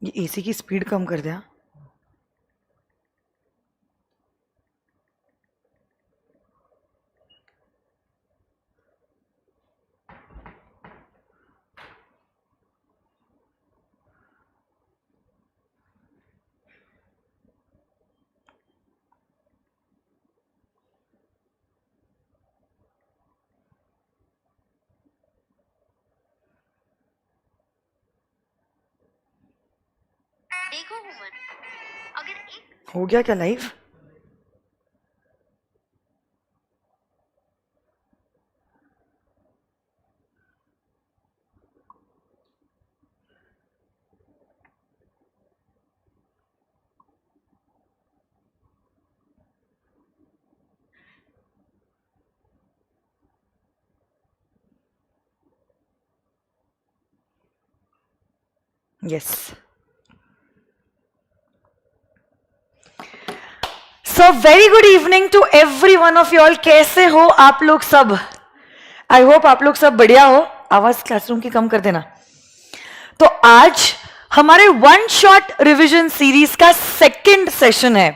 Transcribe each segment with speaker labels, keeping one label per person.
Speaker 1: ये एसी की स्पीड कम कर दिया।
Speaker 2: देखो हुमन, अगर एक
Speaker 1: हो गया क्या live? Yes. So very good evening to every one of you all. कैसे हो आप लोग सब? आई होप आप लोग सब बढ़िया हो। आवाज क्लासरूम की कम कर देना। तो आज हमारे वन शॉट रिवीजन सीरीज का सेकंड सेशन है।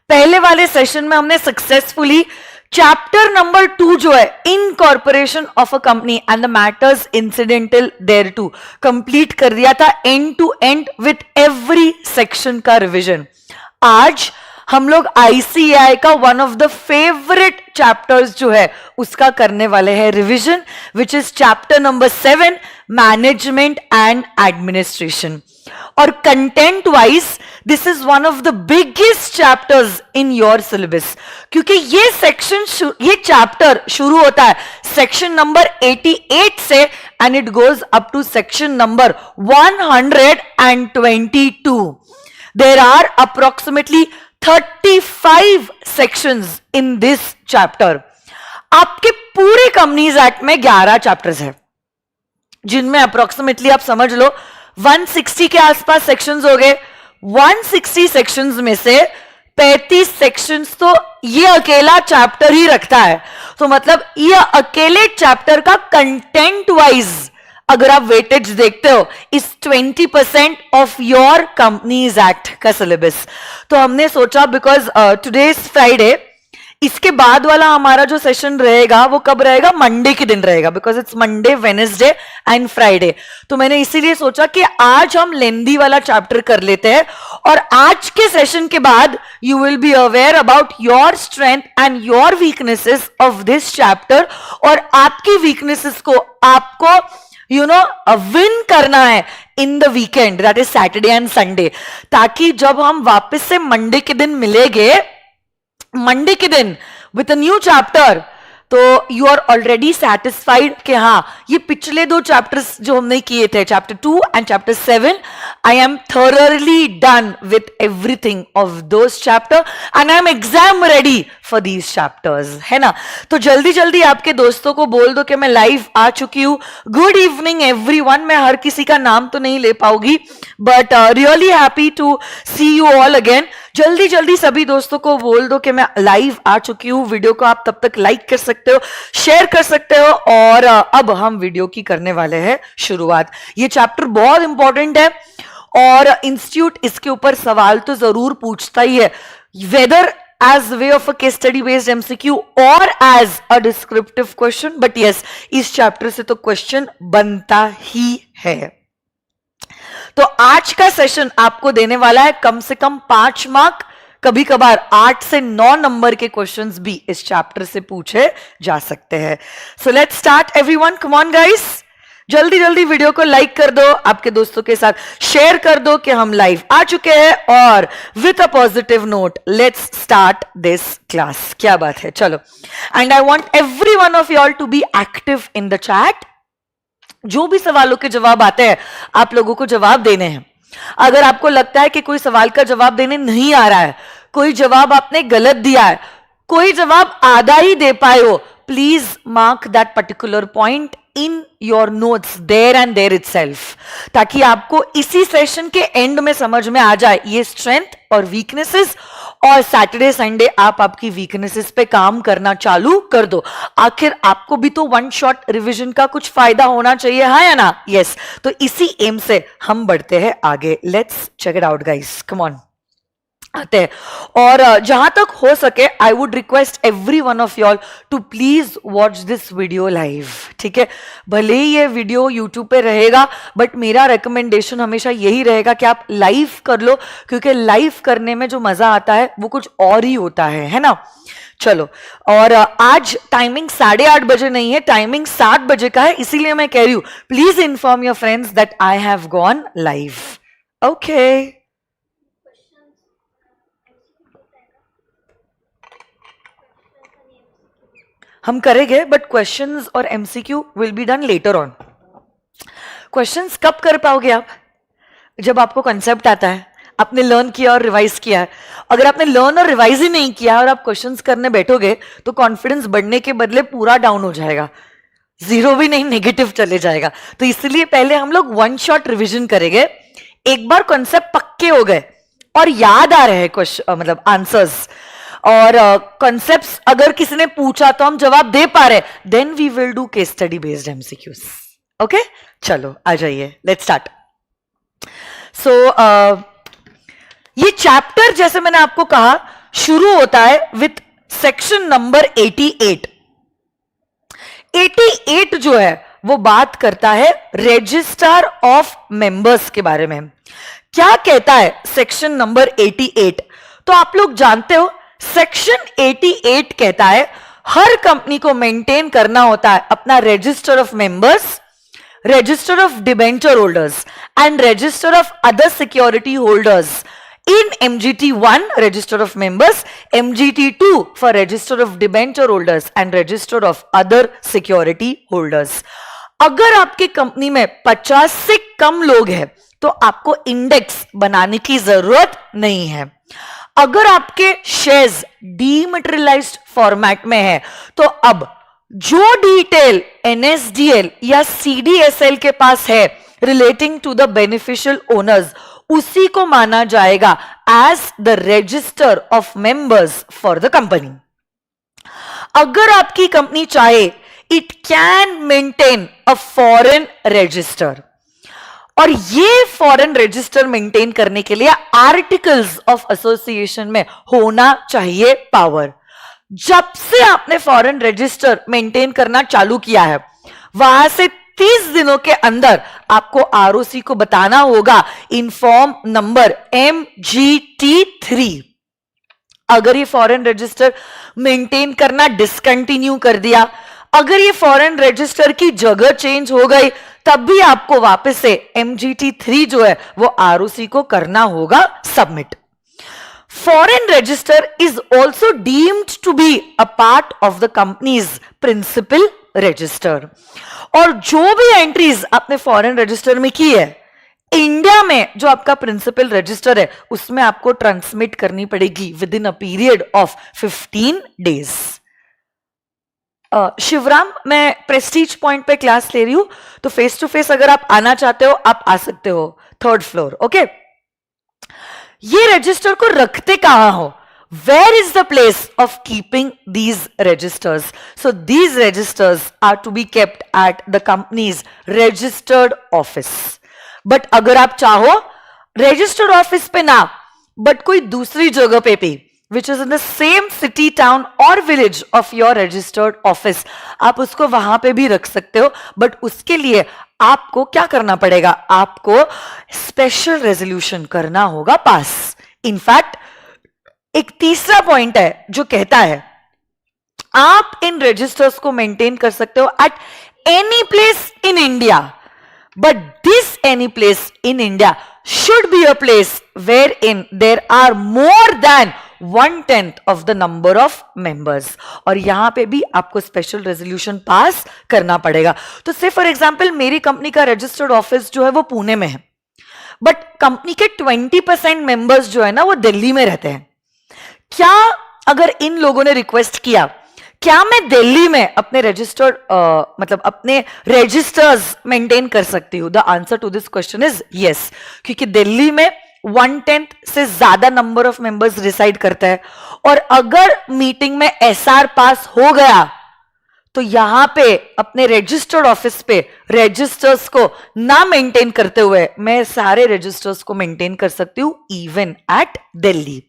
Speaker 1: पहले वाले सेशन में हमने सक्सेसफुली चैप्टर नंबर 2 जो है incorporation of a company and the matters incidental thereto complete कर दिया था, and to end with every section का रिवीजन। आज हम लोग आईसीएआई का one of the favourite chapters जो है उसका करने वाले हैं revision, which is chapter number 7 management and administration. और content wise this is one of the biggest chapters in your syllabus, क्योंकि ये सेक्शन ये चैप्टर शुरू होता है सेक्शन नंबर 88 से and it goes up to section number 122। There are approximately 35 sections in this chapter. आपके पूरे कंपनीज एक्ट में 11 चैप्टर्स हैं, जिनमें अप्रोक्सीमेटली आप समझ लो 160 के आसपास सेक्शंस हो गए। 160 सेक्शंस में से 35 सेक्शंस तो ये अकेला चैप्टर ही रखता है। तो मतलब ये अकेले चैप्टर का कंटेंट वाइज अगर आप वेटेज देखते हो इस 20% ऑफ योर कंपनीज एक्ट का सिलेबस। तो हमने सोचा बिकॉज टुडे इज फ्राइडे, इसके बाद वाला हमारा जो सेशन रहेगा वो कब रहेगा? मंडे के दिन रहेगा, because it's Monday, Wednesday and Friday. तो मैंने इसीलिए सोचा कि आज हम लेंदी वाला चैप्टर कर लेते हैं, और आज के सेशन के बाद you will be aware about your strength and your weaknesses of this chapter. और आपकी वीकनेसेस को आपको विन करना है in the weekend, that is Saturday and Sunday, ताकि जब हम वापस से मंडे के दिन मिलेंगे, मंडे के दिन विथ अ न्यू चैप्टर, तो यू आर ऑलरेडी सेटिस्फाइड कि हाँ ये पिछले 2 चैप्टर्स जो हमने किए थे, chapter 2 and chapter 7, I am thoroughly done with everything of those chapter and I am exam ready for these chapters, है ना? तो जल्दी जल्दी आपके दोस्तों को बोल दो कि मैं लाइव आ चुकी हूँ। Good evening everyone. मैं हर किसी का नाम तो नहीं ले पाऊंगी, but really happy to see you all again. जल्दी जल्दी सभी दोस्तों को बोल दो कि मैं लाइव आ चुकी हूँ। वीडियो को आप तब तक लाइक कर सकते हो, शेयर कर सकते हो, और अब हम वीडियो की करने वाले हैं शुरुआत। ये चैप्टर बहुत इंपॉर्टेंट है और इंस्टीट्यूट इसके ऊपर सवाल तो जरूर पूछता ही है, weather as way of a case study based MCQ or as a descriptive question, but yes, इस चैप्टर से तो क्वेश्चन बनता ही है। तो आज का सेशन आपको देने वाला है कम से कम 5 मार्क, कभी कभार 8 से 9 नंबर के क्वेश्चंस भी इस चैप्टर से पूछे जा सकते हैं। So let's start everyone, come on guys, जल्दी जल्दी वीडियो को लाइक कर दो, आपके दोस्तों के साथ शेयर कर दो कि हम लाइव आ चुके हैं, और with a positive note let's start this class. क्या बात है, चलो। And I want every one of you all to be active in the chat. जो भी सवालों के जवाब आते हैं आप लोगों को जवाब देने हैं। अगर आपको लगता है कि कोई सवाल का जवाब देने नहीं आ रहा है, कोई जवाब आपने गलत दिया है, कोई जवाब आधा ही दे पाए हो, please mark that particular point in your notes there and there itself, ताकि आपको इसी सेशन के एंड में समझ में आ जाए ये स्ट्रेंथ और वीकनेसेस, और सैटरडे संडे आप आपकी वीकनेसेस पे काम करना चालू कर दो. आखिर आपको भी तो वन शॉट रिवीजन का कुछ फायदा होना चाहिए, हाँ या ना? यस. तो इसी एम से हम बढ़ते हैं आगे. Let's check it out guys, come on. आते हैं. और जहां तक हो सके I would request every one of you all to please watch this video live. ठीक है, भले ही ये वीडियो यूट्यूब पे रहेगा, बट मेरा रिकमेंडेशन हमेशा यही रहेगा कि आप लाइव कर लो, क्योंकि लाइव करने में जो मजा आता है वो कुछ और ही होता है ना. चलो, और आज टाइमिंग 8:30 बजे नहीं है, टाइमिंग 7 बजे का है, इसीलिए मैं कह रही हूं please inform your friends that I have gone live. Okay, हम करेंगे, बट क्वेश्चंस और MCQ will be done later on. Questions कब कर पाओगे आप? जब आपको कॉन्सेप्ट आता है, आपने लर्न किया और रिवाइज किया है. अगर आपने लर्न और रिवाइज ही नहीं किया और आप क्वेश्चंस करने बैठोगे तो कॉन्फिडेंस बढ़ने के बदले पूरा डाउन हो जाएगा, जीरो भी नहीं नेगेटिव चले जाएगा. तो इसलिए पहले हम लोग वन शॉट रिविजन करेंगे. एक बार कॉन्सेप्ट पक्के हो गए और याद आ रहे हैं क्वेश्चन, मतलब आंसर्स और कॉन्सेप्ट्स, अगर किसी ने पूछा तो हम जवाब दे पा रहे, then we will do case study based MCQs. Okay, चलो आ जाइए, लेट्स स्टार्ट. सो ये चैप्टर जैसे मैंने आपको कहा शुरू होता है विथ सेक्शन नंबर 88. 88 जो है वो बात करता है रजिस्टर ऑफ मेंबर्स के बारे में. क्या कहता है सेक्शन नंबर 88? तो आप लोग जानते हो सेक्शन 88 कहता है हर कंपनी को मेंटेन करना होता है अपना register of members, register of debenture holders and register of other security holders. In MGT1 register of members, MGT2 for register of debenture holders and register of other security holders. अगर आपकी company में 50 से कम लोग हैं तो आपको index बनाने की जरूरत नहीं है. अगर आपके शेयर्स डीमटेरियलाइज्ड फॉर्मेट में है तो अब जो डिटेल NSDL या CDSL के पास है relating to the beneficial owners, उसी को माना जाएगा as the register of members for the company. अगर आपकी कंपनी चाहे it can maintain a foreign register, और ये फॉरेन रजिस्टर मेंटेन करने के लिए आर्टिकल्स ऑफ एसोसिएशन में होना चाहिए पावर. जब से आपने फॉरेन रजिस्टर मेंटेन करना चालू किया है वहां से 30 दिनों के अंदर आपको आरओसी को बताना होगा इन फॉर्म नंबर MGT3. अगर ये फॉरेन रजिस्टर मेंटेन करना डिसकंटिन्यू कर दिया, अगर ये फॉरेन रजिस्टर की जगह चेंज हो गई, तब भी आपको वापस से MGT3 जो है वो आरओसी को करना होगा submit. Foreign register is also deemed to be a part of the company's principal register. और जो भी एंट्रीज आपने फॉरेन रजिस्टर में की है, इंडिया में जो आपका प्रिंसिपल रजिस्टर है उसमें आपको ट्रांसमिट करनी पड़ेगी within a period of 15 days. Shivram, मैं प्रेस्टीज पॉइंट पे क्लास ले रही हूं, तो फेस टू फेस अगर आप आना चाहते हो आप आ सकते हो, 3rd फ्लोर. ओके, ये रजिस्टर को रखते कहां हो? Where is the place of keeping these registers? So these registers are to be kept at the company's registered office. But अगर आप चाहो registered office पे ना, but कोई दूसरी जगह पे भी, which is in the same city, town or village of your registered office, आप उसको वहां पे भी रख सकते हो. बट उसके लिए आपको क्या करना पड़ेगा? आपको स्पेशल रेजोल्यूशन करना होगा पास. इनफैक्ट एक तीसरा पॉइंट है जो कहता है आप इन रजिस्टर्स को मेंटेन कर सकते हो at any place in India, but this any place in India should be a place where in there are more than 1/10 of the number of members. और यहां पे भी आपको स्पेशल रेजोल्यूशन पास करना पड़ेगा. तो से फॉर एग्जाम्पल मेरी कंपनी का रजिस्टर्ड ऑफिस जो है वो पुणे में है, बट कंपनी के 20% मेंबर्स जो है ना वो दिल्ली में रहते हैं. क्या अगर इन लोगों ने रिक्वेस्ट किया क्या मैं दिल्ली में अपने रजिस्टर्ड मतलब अपने रजिस्टर्स मेंटेन कर सकती हूँ? The answer to this question is yes, क्योंकि दिल्ली में 1/10 से ज्यादा नंबर ऑफ मेंबर्स रिसाइड करता है, और अगर मीटिंग में एसआर पास हो गया तो यहां पे अपने रजिस्टर्ड ऑफिस पे रजिस्टर्स को ना मेंटेन करते हुए मैं सारे रजिस्टर्स को मेंटेन कर सकती हूं even at Delhi.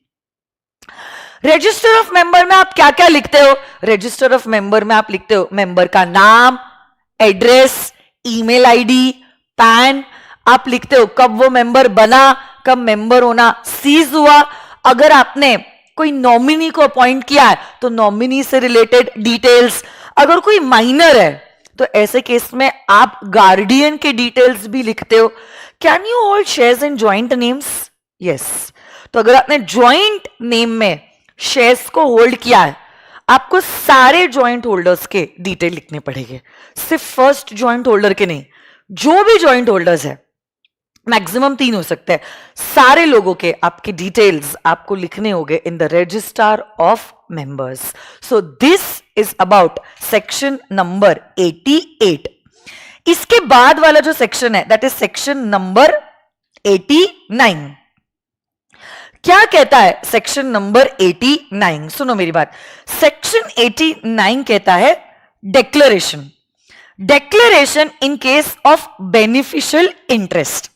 Speaker 1: Register of member में आप क्या क्या लिखते हो? रजिस्टर ऑफ मेंबर में आप लिखते हो मेंबर का नाम, एड्रेस, ईमेल आईडी, पैन। आप लिखते हो कब वो मेंबर बना, कब मेंबर होना सीज हुआ। अगर आपने कोई नॉमिनी को अपॉइंट किया है तो नॉमिनी से रिलेटेड डिटेल्स। अगर कोई माइनर है तो ऐसे केस में आप गार्डियन के डिटेल्स भी लिखते हो। Can you hold shares in joint names? Yes. तो अगर आपने जॉइंट नेम में शेयर्स को होल्ड किया है, आपको सारे जॉइंट होल्डर्स के डिटेल लिखने पड़ेंगे, सिर्फ फर्स्ट जॉइंट होल्डर के नहीं। जो भी जॉइंट होल्डर्स है, मैक्सिमम 3 हो सकते हैं, सारे लोगों के आपके डिटेल्स आपको लिखने होंगे in the register of members. So this is about section number 88। इसके बाद वाला जो सेक्शन है दैट इज सेक्शन नंबर 89। क्या कहता है सेक्शन नंबर 89? सुनो मेरी बात। सेक्शन 89 कहता है declaration, declaration in case of beneficial interest.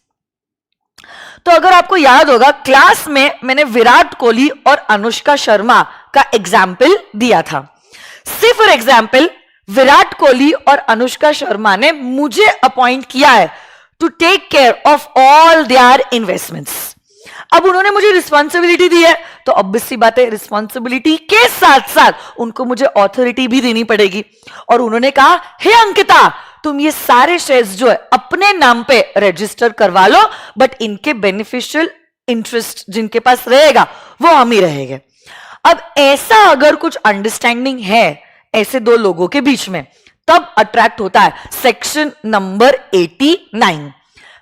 Speaker 1: तो अगर आपको याद होगा, क्लास में मैंने विराट कोहली और अनुष्का शर्मा का एग्जाम्पल दिया था। से फॉर एग्जाम्पल विराट कोहली और अनुष्का शर्मा ने मुझे अपॉइंट किया है to take care of all their investments. अब उन्होंने मुझे रिस्पॉन्सिबिलिटी दी है, तो ऑब्वियस सी बात है रिस्पॉन्सिबिलिटी के साथ साथ उनको मुझे ऑथोरिटी भी देनी पड़ेगी। और उन्होंने कहा, हे अंकिता, तुम ये सारे शेयर्स जो है अपने नाम पे रजिस्टर करवा लो, बट इनके बेनिफिशियल इंटरेस्ट जिनके पास रहेगा वो हम ही रहेंगे। अब ऐसा अगर कुछ अंडरस्टैंडिंग है ऐसे दो लोगों के बीच में, तब अट्रैक्ट होता है सेक्शन नंबर 89।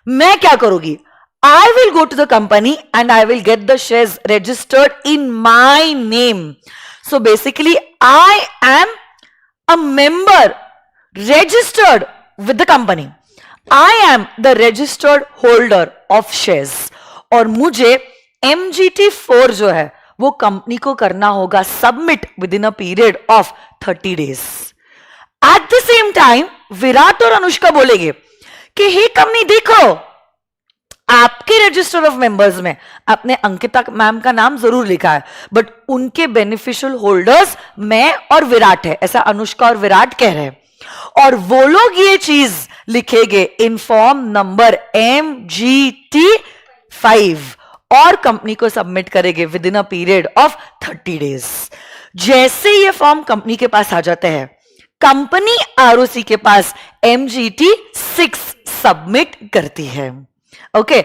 Speaker 1: मैं क्या करूंगी? I will go to the company and I will get the shares registered in my name. So basically, I am a member registered with the company. I am the registered holder of shares. और मुझे MGT4 जो है वो company को करना होगा submit with in a period of 30 days. At the same time, Virat और अनुष्का बोलेंगे कि हे कंपनी देखो, आपके रजिस्टर ऑफ मेंबर्स में आपने अंकिता मैम का नाम जरूर लिखा है, बट उनके बेनिफिशियल होल्डर्स मैं और विराट है, ऐसा अनुष्का और विराट कह रहे हैं। और वो लोग ये चीज लिखेंगे इन फॉर्म नंबर MGT5 और कंपनी को सबमिट करेंगे with in a period of 30 days। जैसे ये फॉर्म कंपनी के पास आ जाते हैं, कंपनी ROC के पास MGT6 सबमिट करती है। ओके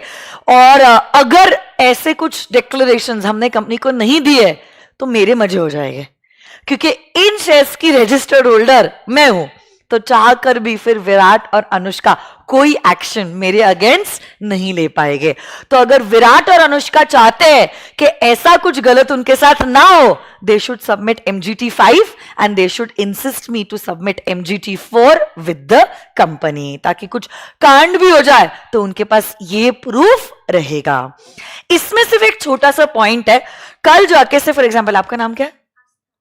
Speaker 1: और अगर ऐसे कुछ डिक्लेरेशंस हमने कंपनी को नहीं दिए तो मेरे मजे हो जाएंगे, क्योंकि इन शेयर्स की रजिस्टर्ड होल्डर मैं हूं, तो चाहकर भी फिर विराट और अनुष्का कोई एक्शन मेरे अगेंस्ट नहीं ले पाएंगे। तो अगर विराट और अनुष्का चाहते हैं कि ऐसा कुछ गलत उनके साथ ना हो, they should submit MGT5 and they should insist me to submit MGT4 with the company, ताकि कुछ कांड भी हो जाए तो उनके पास ये प्रूफ रहेगा। इसमें सिर्फ एक छोटा सा पॉइंट है, कल जाके से फॉर एग्जाम्पल आपका नाम क्या है?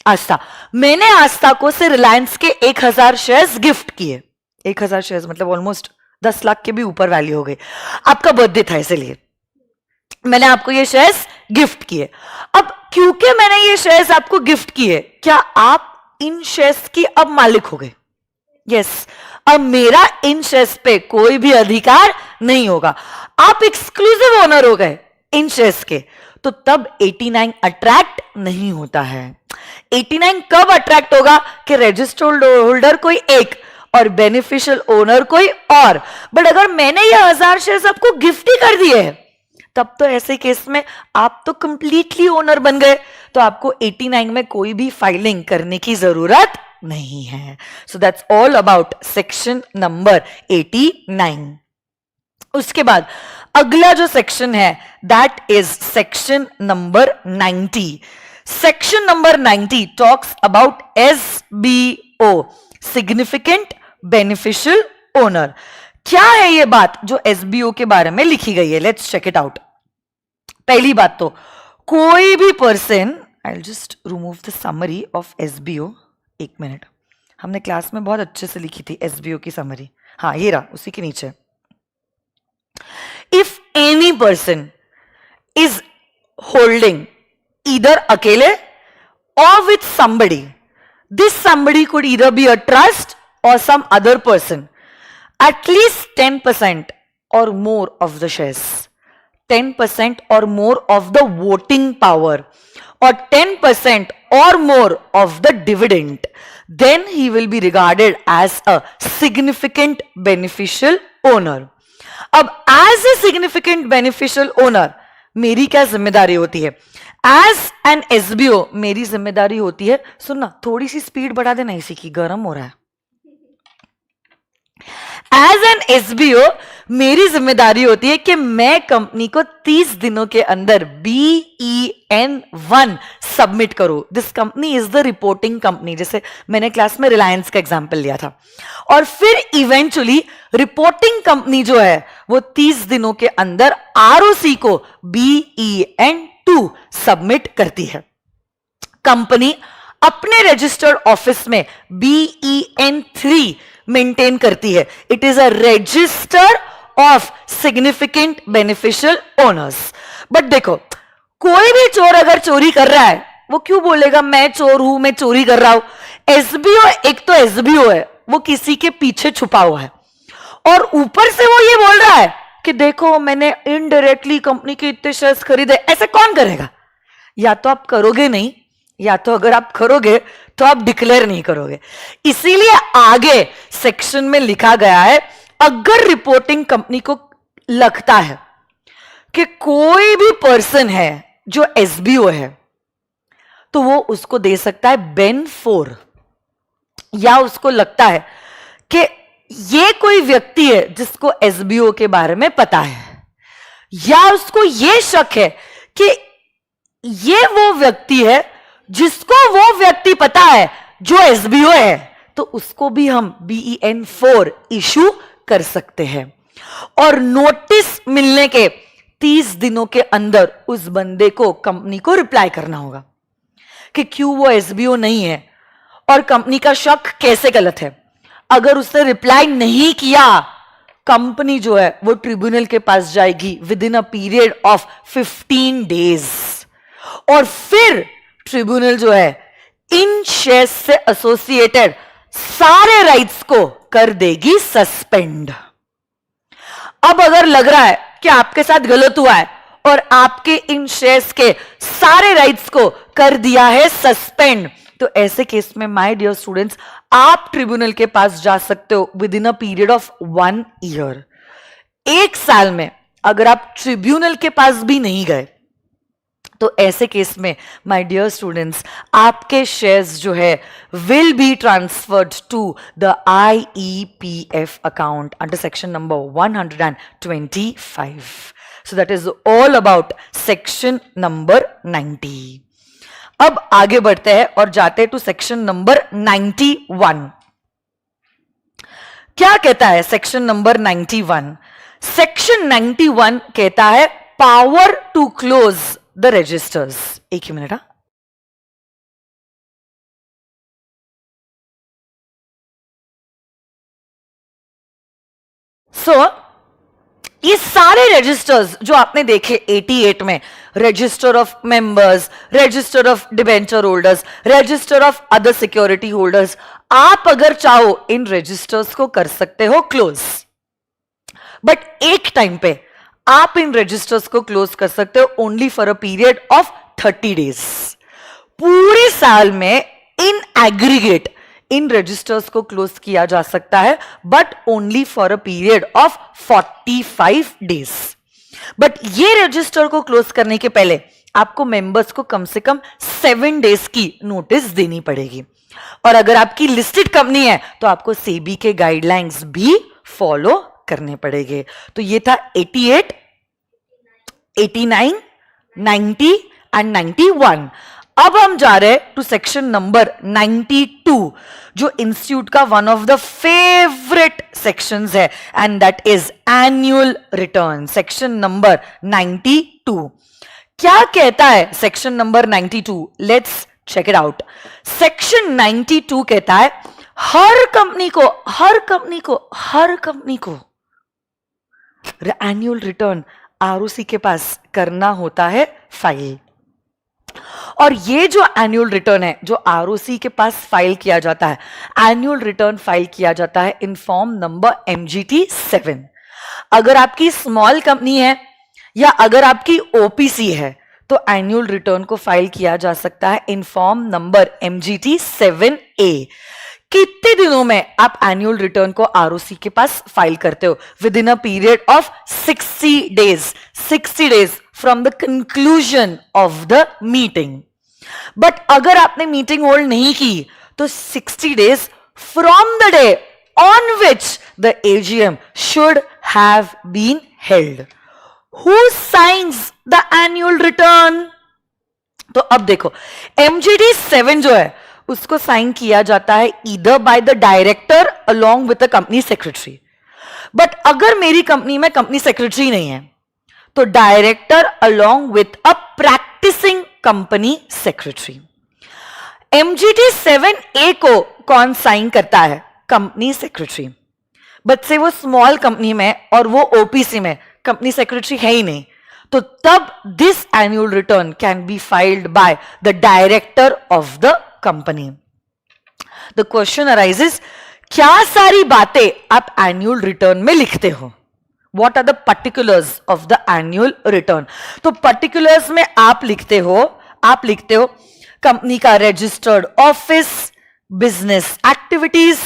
Speaker 1: आस्था। मैंने आस्था को से रिलायंस के 1000 शेयर्स गिफ्ट किए। 1000 शेयर्स मतलब ऑलमोस्ट 10 लाख के भी ऊपर वैल्यू हो गई। आपका बर्थडे था इसलिए मैंने आपको ये शेयर्स गिफ्ट किए। अब क्योंकि मैंने ये शेयर्स आपको गिफ्ट किए, क्या आप इन शेयर्स की अब मालिक हो गए? यस। अब मेरा इन शेयर्स पे कोई भी अधिकार नहीं होगा, आप एक्सक्लूसिव ओनर हो गए इन शेयर्स के। तो तब 89 अट्रैक्ट नहीं होता है। 89 कब अट्रैक्ट होगा? कि रजिस्टर्ड होल्डर कोई एक और बेनिफिशियल ओनर कोई और। बट अगर मैंने ये 1000 शेयर्स आपको गिफ्ट ही कर दिए तब तो ऐसे केस में आप तो कंप्लीटली ओनर बन गए, तो आपको 89 में कोई भी फाइलिंग करने की जरूरत नहीं है। So that's all about section number 89। उसके बाद अगला जो सेक्शन है that is section number 90। Section number 90 talks about SBO, significant beneficial owner. क्या है ये बात जो SBO के बारे में लिखी गई है? Let's check it out. पहली बात तो कोई भी person, I will just remove the summary of SBO, एक मिनट, हमने क्लास में बहुत अच्छे से लिखी थी SBO की समरी, हाँ ये रहा उसी के नीचे। If any person is holding either अकेले or with somebody, this somebody could either be a trust or some other person, at least 10% or more of the shares, 10% or more of the voting power, or 10% or more of the dividend, then he will be regarded as a significant beneficial owner. अब as a significant beneficial owner मेरी क्या जिम्मेदारी होती है? As an SBO मेरी जिम्मेदारी होती है, सुनना थोड़ी सी स्पीड बढ़ा देना, इसी की गर्म हो रहा है। एज एन SBO मेरी जिम्मेदारी होती है कि मैं कंपनी को 30 दिनों के अंदर BEN1 सबमिट करूं। This company is the reporting company, जैसे मैंने क्लास में रिलायंस का एग्जांपल लिया था। और फिर इवेंचुअली रिपोर्टिंग कंपनी जो है वो 30 दिनों के अंदर ROC को BEN2 सबमिट करती है। कंपनी अपने रजिस्टर्ड ऑफिस में BEN3 मेंटेन करती है। It is a resistor of significant beneficial owners. But देखो, कोई भी चोर अगर चोरी कर रहा है वो क्यों बोलेगा मैं चोर हूं, मैं चोरी कर रहा हूं? SBO एक तो SBO है, वो किसी के पीछे छुपा हुआ है, और ऊपर से वो ये बोल रहा है कि देखो मैंने इनडायरेक्टली कंपनी के इतने शेयर्स खरीदे। ऐसे कौन करेगा? या तो आप करोगे नहीं, या तो अगर आप करोगे तो आप डिक्लेयर नहीं करोगे। इसीलिए आगे सेक्शन में लिखा गया है, अगर रिपोर्टिंग कंपनी को लगता है कि कोई भी पर्सन है जो SBO है तो वो उसको दे सकता है BEN4, या उसको लगता है कि ये कोई व्यक्ति है जिसको SBO के बारे में पता है, या उसको ये शक है कि ये वो व्यक्ति है जिसको वो व्यक्ति पता है जो SBO है, तो उसको भी हम BEN4 इशू कर सकते हैं। और नोटिस मिलने के 30 दिनों के अंदर उस बंदे को कंपनी को रिप्लाई करना होगा कि क्यों वो SBO नहीं है और कंपनी का शक कैसे गलत है। अगर उसने रिप्लाई नहीं किया, कंपनी जो है वो ट्रिब्यूनल के पास जाएगी with in a period of 15 days, और फिर ट्रिब्यूनल जो है इन शेयर्स से एसोसिएटेड सारे राइट्स को कर देगी सस्पेंड। अब अगर लग रहा है कि आपके साथ गलत हुआ है और आपके इन शेयर्स के सारे राइट्स को कर दिया है सस्पेंड, तो ऐसे केस में माय डियर स्टूडेंट्स आप ट्रिब्यूनल के पास जा सकते हो within a period of 1 year. 1 साल में अगर आप ट्रिब्यूनल के पास भी नहीं गए तो ऐसे केस में माय डियर स्टूडेंट्स आपके शेयर्स जो है will be transferred to the IEPF account under section number 125। So that is all about section number 90। अब आगे बढ़ते हैं और जाते हैं टू सेक्शन नंबर 91। क्या कहता है सेक्शन नंबर 91? सेक्शन 91 कहता है power to close the registers. एक ही मिनट। ये सारे रजिस्टर्स जो आपने देखे 88 में, register of members, register of debenture holders, register of other security holders, आप अगर चाहो इन रजिस्टर्स को कर सकते हो क्लोज, बट एक टाइम पे आप इन रजिस्टर्स को क्लोज कर सकते हो only for a period of 30 days. पूरे साल में इन एग्रीगेट इन रजिस्टर्स को क्लोज किया जा सकता है, but only for a period of 45 days. But ये रजिस्टर को क्लोज करने के पहले आपको मेंबर्स को कम से कम 7 डेज की नोटिस देनी पड़ेगी, और अगर आपकी लिस्टेड कंपनी है तो आपको सेबी के गाइडलाइंस भी फॉलो करने पड़ेंगे। तो ये था 88, 89, 90 एंड 91। अब हम जा रहे हैं टू सेक्शन नंबर 92, जो इंस्टीट्यूट का one of the favourite sections है, and that is annual return. Section number 92 क्या कहता है? Section number 92, let's check it out. Section 92 कहता है हर कंपनी को एनुअल रिटर्न आरओसी के पास करना होता है फाइल। और ये जो एनुअल रिटर्न है जो आरओसी के पास फाइल किया जाता है, एनुअल रिटर्न फाइल किया जाता है इन फॉर्म नंबर MGT 7। अगर आपकी स्मॉल कंपनी है या अगर आपकी ओपीसी है तो एनुअल रिटर्न को फाइल किया जा सकता है in form number MGT 7A। कितने दिनों में आप एनुअल रिटर्न को आरओसी के पास फाइल करते हो? Within a period of 60 days, 60 days from the conclusion of the meeting. But अगर आपने मीटिंग होल्ड नहीं की तो 60 days from the day on which the AGM should have been held. Who signs the annual return? तो अब देखो MGT 7 जो है उसको साइन किया जाता है either by the director along with the company secretary. But अगर मेरी कंपनी में कंपनी सेक्रेटरी नहीं है तो director along with a practicing company secretary. MGT 7A को कौन साइन करता है? Company secretary. बट से वो स्मॉल कंपनी में और वो ओपीसी में कंपनी सेक्रेटरी है ही नहीं, तो तब this annual return can be filed by the director of the company. The question arises, क्या सारी बातें आप एनुअल रिटर्न में लिखते हो? What are the particulars of the annual return? तो particulars में आप लिखते हो कंपनी का registered office, business activities,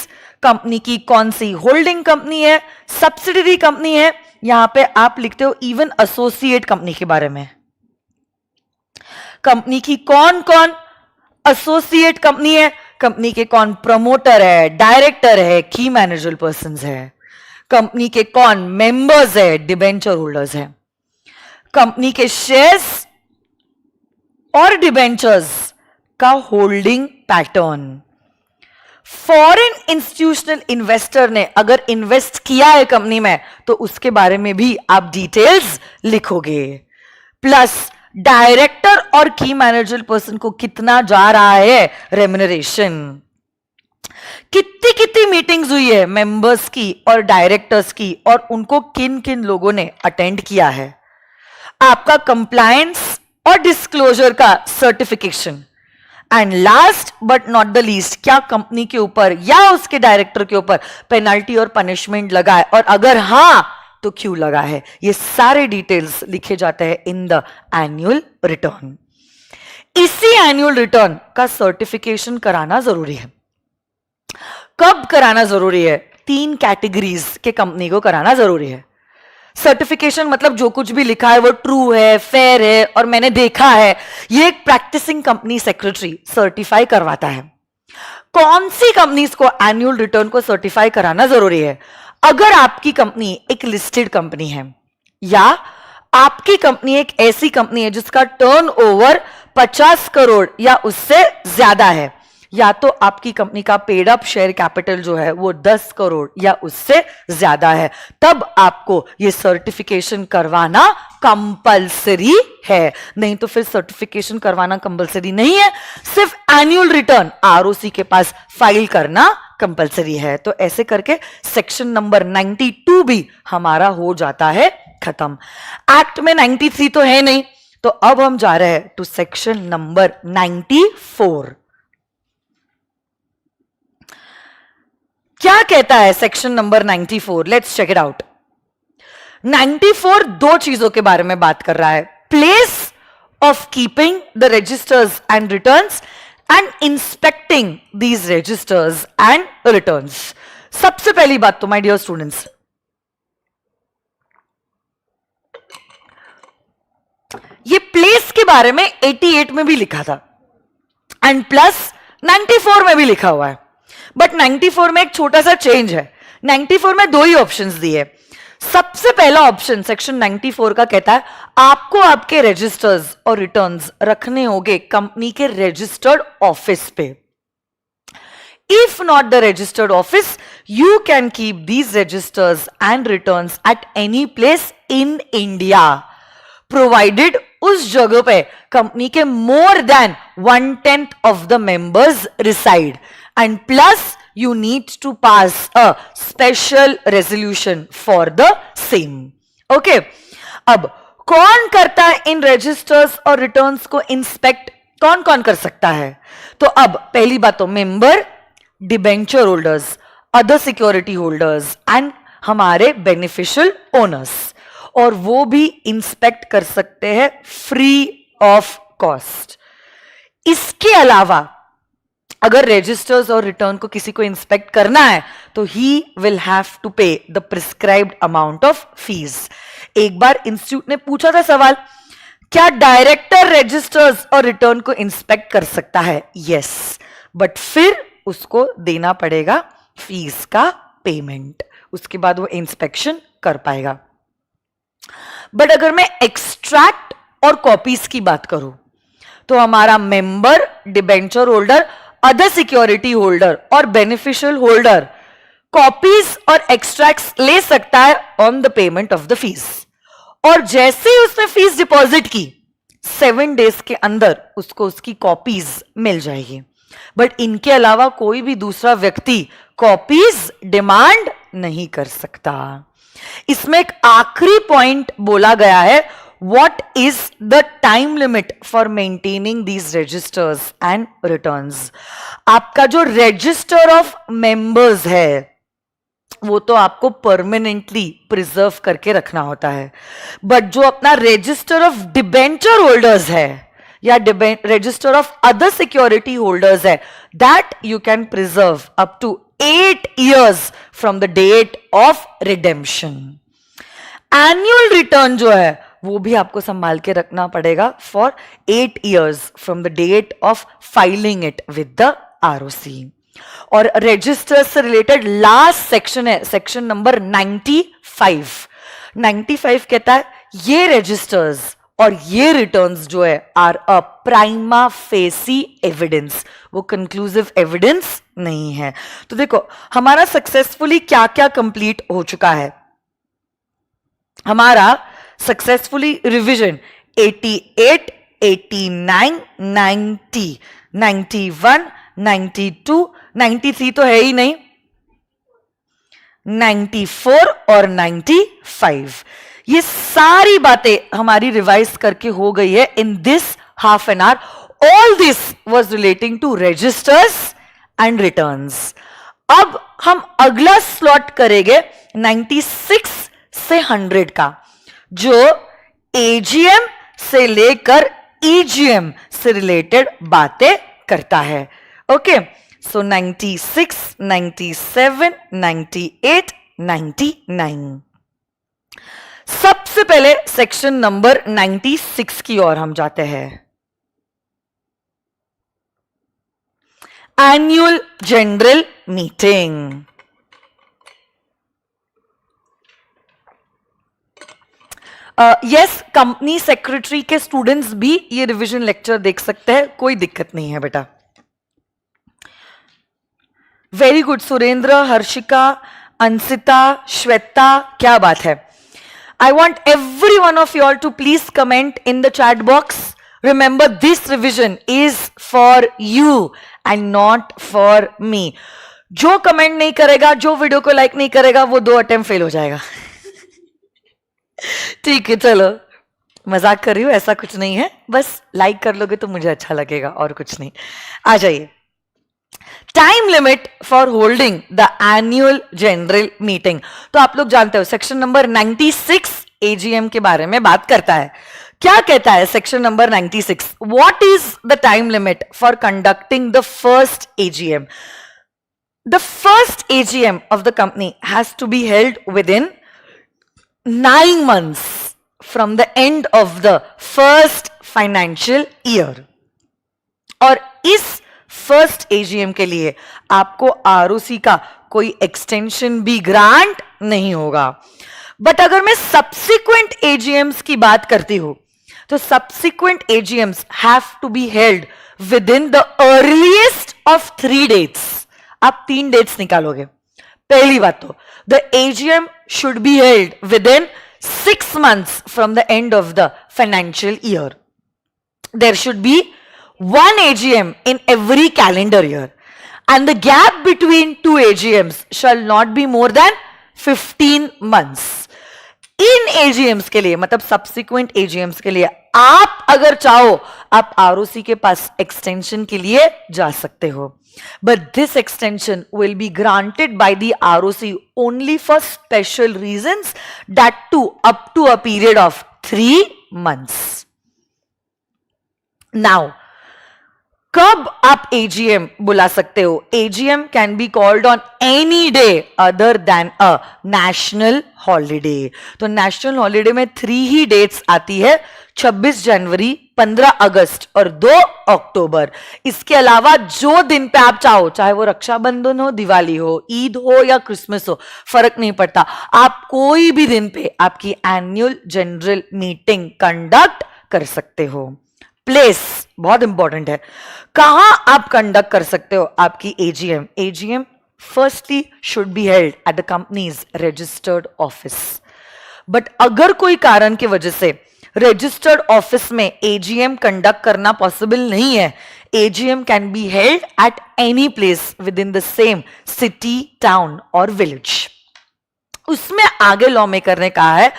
Speaker 1: company की कौन सी होल्डिंग कंपनी है, सब्सिडरी कंपनी है, यहां पे आप लिखते हो इवन एसोसिएट कंपनी के बारे में, कंपनी की कौन कौन एसोसिएट कंपनी है, कंपनी के कौन प्रमोटर है, डायरेक्टर है, की मैनेजर पर्सन है, कंपनी के कौन मेंबर्स है, डिबेंचर होल्डर्स है, कंपनी के शेयर्स और डिबेंचर्स का holding pattern. Foreign institutional investor ने अगर इन्वेस्ट किया है कंपनी में तो उसके बारे में भी आप डिटेल्स लिखोगे। प्लस डायरेक्टर और की मैनेजर पर्सन को कितना जा रहा है रेम्युनरेशन, कितनी कितनी मीटिंग्स हुई है मेंबर्स की और डायरेक्टर्स की, और उनको किन किन लोगों ने अटेंड किया है, आपका कंप्लायंस और डिस्क्लोजर का certification, and last but not the least क्या कंपनी के ऊपर या उसके डायरेक्टर के ऊपर पेनल्टी और पनिशमेंट लगा है, और अगर हां तो क्यों लगा है। ये सारे डिटेल्स लिखे जाते हैं इन द एनुअल रिटर्न। इसी एनुअल रिटर्न का सर्टिफिकेशन कराना जरूरी है। कब कराना जरूरी है? 3 कैटेगरीज के कंपनी को कराना जरूरी है। सर्टिफिकेशन मतलब जो कुछ भी लिखा है वो ट्रू है, फेयर है और मैंने देखा है, ये एक प्रैक्टिसिंग कंपनी सेक्रेटरी सर्टिफाई करवाता है। कौन सी कंपनीज को एनुअल रिटर्न को सर्टिफाई कराना जरूरी है? अगर आपकी कंपनी एक लिस्टेड कंपनी है या आपकी कंपनी एक ऐसी कंपनी है जिसका टर्नओवर 50 करोड़ या उससे ज्यादा है, या तो आपकी कंपनी का पेड अप शेयर कैपिटल जो है वो 10 करोड़ या उससे ज्यादा है, तब आपको ये सर्टिफिकेशन करवाना कंपलसरी है। नहीं तो फिर सर्टिफिकेशन करवाना कंपलसरी नहीं है, सिर्फ एनुअल रिटर्न आरओसी के पास फाइल करना कंपलसरी है। तो ऐसे करके सेक्शन नंबर 92 भी हमारा हो जाता है खत्म। एक्ट में 93 तो है नहीं, तो अब हम जा रहे हैं टू सेक्शन नंबर 94। क्या कहता है section number 94? Let's check it out. 94 दो चीजों के बारे में बात कर रहा है, place of keeping the registers and returns and inspecting these registers and returns. सबसे पहली बात तो माय डियर स्टूडेंट्स, ये प्लेस के बारे में 88 में भी लिखा था एंड प्लस 94 में भी लिखा हुआ है, बट 94 में एक छोटा सा चेंज है। 94 में 2 ही ऑप्शंस दिए, सबसे पहला ऑप्शन सेक्शन 94 का कहता है आपको आपके रजिस्टर्स और रिटर्न्स रखने होंगे कंपनी के रजिस्टर्ड ऑफिस पे. If not the registered office, you can keep these registers and returns at any place in India, provided उस जगह पे कंपनी के more than 1/10 of the members reside, and plus you need to pass a special resolution for the same. Okay, अब कौन करता है इन registers और returns को इंस्पेक्ट? कौन कौन कर सकता है? तो अब पहली बात तो member, debenture holders, other security holders and हमारे बेनिफिशियल ओनर्स, और वो भी इंस्पेक्ट कर सकते हैं फ्री ऑफ कॉस्ट. इसके अलावा अगर रजिस्टर्स और रिटर्न को किसी को इंस्पेक्ट करना है तो ही विल हैव टू पे the prescribed amount of fees. एक बार इंस्टीट्यूट ने पूछा था सवाल, क्या डायरेक्टर रजिस्टर्स और रिटर्न को इंस्पेक्ट कर सकता है? यस, बट फिर उसको देना पड़ेगा फीस का पेमेंट, उसके बाद वो इंस्पेक्शन कर पाएगा. बट अगर मैं एक्सट्रैक्ट और कॉपीज की बात करूं तो हमारा member, debenture holder, other security holder और बेनिफिशियल होल्डर कॉपीज और एक्सट्रैक्ट्स ले सकता है on the payment of the fees. और जैसे ही उसने फीस डिपॉजिट की 7 डेज के अंदर उसको उसकी कॉपीज मिल जाएगी. बट इनके अलावा कोई भी दूसरा व्यक्ति कॉपीज डिमांड नहीं कर सकता. इसमें एक आखिरी पॉइंट बोला गया है, what is the time limit for maintaining these registers and returns. आपका जो रजिस्टर ऑफ मेंबर्स है वो तो आपको परमानेंटली प्रिजर्व करके रखना होता है, बट जो अपना रजिस्टर ऑफ डिबेंचर होल्डर्स है या register of other security holders है, that you can preserve up to 8 years from the date of redemption. Annual return जो है वो भी आपको संभाल के रखना पड़ेगा for 8 years from the date of filing it with the ROC. और रजिस्टर से रिलेटेड लास्ट सेक्शन है सेक्शन नंबर 95. 95 कहता है ये रजिस्टर्स और ये रिटर्न्स जो है are a prima facie evidence, वो कंक्लूसिव एविडेंस नहीं है. तो देखो हमारा सक्सेसफुली क्या क्या कंप्लीट हो चुका है. हमारा सक्सेसफुली रिवीजन 88, 89, 90, 91, 92, 93 तो है ही नहीं, 94 और 95, ये सारी बातें हमारी रिवाइज करके हो गई है in this half an hour. All this was relating to registers and returns. अब हम अगला स्लॉट करेंगे 96 से 100 का, जो AGM से लेकर EGM से रिलेटेड बातें करता है. ओके, सो 96, 97, 98, 99. सबसे पहले सेक्शन नंबर 96 की ओर हम जाते हैं. Annual general meeting. Yes, company secretary के स्टूडेंट्स भी ये रिवीजन लेक्चर देख सकते हैं, कोई दिक्कत नहीं है बेटा. वेरी गुड सुरेंद्र, हर्षिका, अंसिता, श्वेता, क्या बात है. I want every one of you all to please comment in the chat box. Remember, this revision is for you and not for me. जो कमेंट नहीं करेगा, जो वीडियो को लाइक नहीं करेगा, वो 2 अटेम्प्ट फेल हो जाएगा. ठीक है, चलो मजाक कर रही हूं, ऐसा कुछ नहीं है, बस लाइक कर लोगे तो मुझे अच्छा लगेगा और कुछ नहीं. आ जाइए. Time limit for holding the annual general meeting. तो आप लोग जानते हो सेक्शन नंबर 96 AGM के बारे में बात करता है. क्या कहता है section number 96? What is the time limit for conducting the first AGM? The first AGM of the company has to be held within 9 months from the end of the first financial year. और इस first AGM के लिए आपको ROC का कोई extension भी grant नहीं होगा. बट अगर मैं सब्सिक्वेंट एजीएम्स की बात करती हूं तो subsequent AGMs have to be held within the earliest of 3 dates. आप 3 डेट्स निकालोगे. पहली बात तो the AGM should be held within 6 months from the end of the financial year. There should be one AGM in every calendar year, and the gap between 2 AGMs shall not be more than 15 months. In AGMs के लिए मतलब subsequent AGMs के लिए आप अगर चाहो आप ROC के पास extension के लिए जा सकते हो. But this extension will be granted by the ROC only for special reasons, that too up to a period of 3 months. Now, कब आप AGM बुला सकते हो? AGM can be called on any day other than a national holiday. तो national holiday में 3 ही dates आती है, 26 जनवरी, 15 अगस्त और 2 अक्टूबर. इसके अलावा जो दिन पे आप चाहो, चाहे वो रक्षाबंधन हो, दिवाली हो, ईद हो या क्रिसमस हो, फर्क नहीं पड़ता. आप कोई भी दिन पे आपकी एनुअल जनरल मीटिंग कंडक्ट कर सकते हो. प्लेस बहुत इंपॉर्टेंट है. कहां आप कंडक्ट कर सकते हो आपकी AGM? AGM firstly should be held at the companies registered office. But अगर कोई कारण की वजह से रजिस्टर्ड ऑफिस में एजीएम कंडक्ट करना पॉसिबल नहीं है, AGM can be held at any place with in the same city, town और विलेज. उसमें आगे लॉ मेकर ने कहा है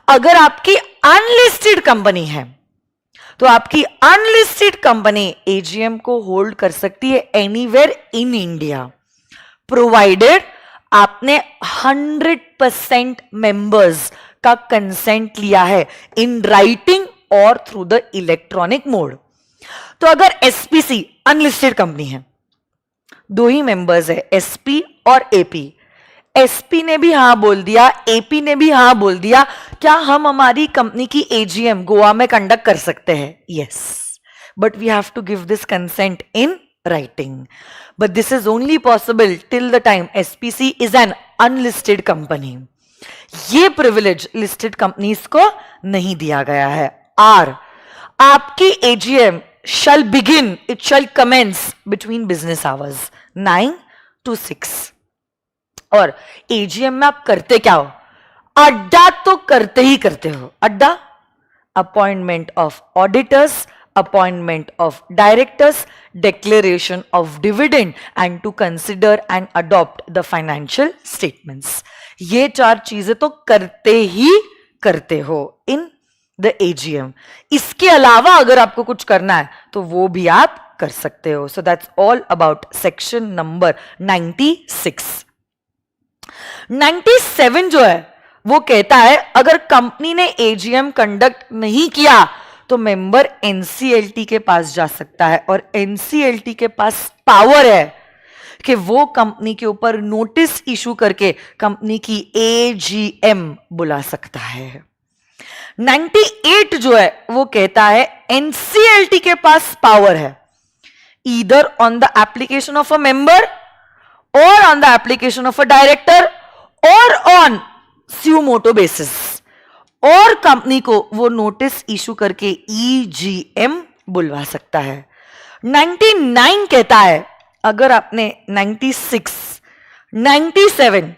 Speaker 1: अगर आपकी अनलिस्टेड कंपनी है तो आपकी अनलिस्टेड कंपनी एजीएम को होल्ड कर सकती है एनीवेयर इन इंडिया, प्रोवाइडेड आपने 100% मेंबर्स का कंसेंट लिया है इन राइटिंग और थ्रू द इलेक्ट्रॉनिक मोड. तो अगर एसपीसी अनलिस्टेड कंपनी है, 2 ही मेंबर्स है, एसपी और एपी. एसपी ने भी हां बोल दिया, एपी ने भी हां बोल दिया, क्या हम हमारी कंपनी की एजीएम गोवा में कंडक्ट कर सकते हैं? Yes, but we have to give this consent in writing. But this is only possible till the time SPC is an unlisted company. ये प्रिविलेज लिस्टेड कंपनीज को नहीं दिया गया है. आर, आपकी AGM shall begin, it shall commence between business hours 9 to 6. और AGM में आप करते क्या हो? अड्डा तो करते ही करते हो. अड्डा, appointment of auditors, appointment of directors, declaration of dividend and to consider and adopt the financial statements. ये 4 चीजें तो करते ही करते हो इन द एजीएम. इसके अलावा अगर आपको कुछ करना है तो वो भी आप कर सकते हो. So that's all about section number 96. 97 जो है वो कहता है अगर कंपनी ने एजीएम कंडक्ट नहीं किया तो मेंबर एनसीएलटी के पास जा सकता है और एनसीएलटी के पास पावर है कि वो कंपनी के ऊपर नोटिस इशू करके कंपनी की एजीएम बुला सकता है. 98 जो है वो कहता है एनसीएलटी के पास पावर है either on the application of a member or on the application of a director or on suo motu basis, और कंपनी को वो नोटिस इशू करके ईजीएम बुलवा सकता है. 99 कहता है अगर आपने 96, 97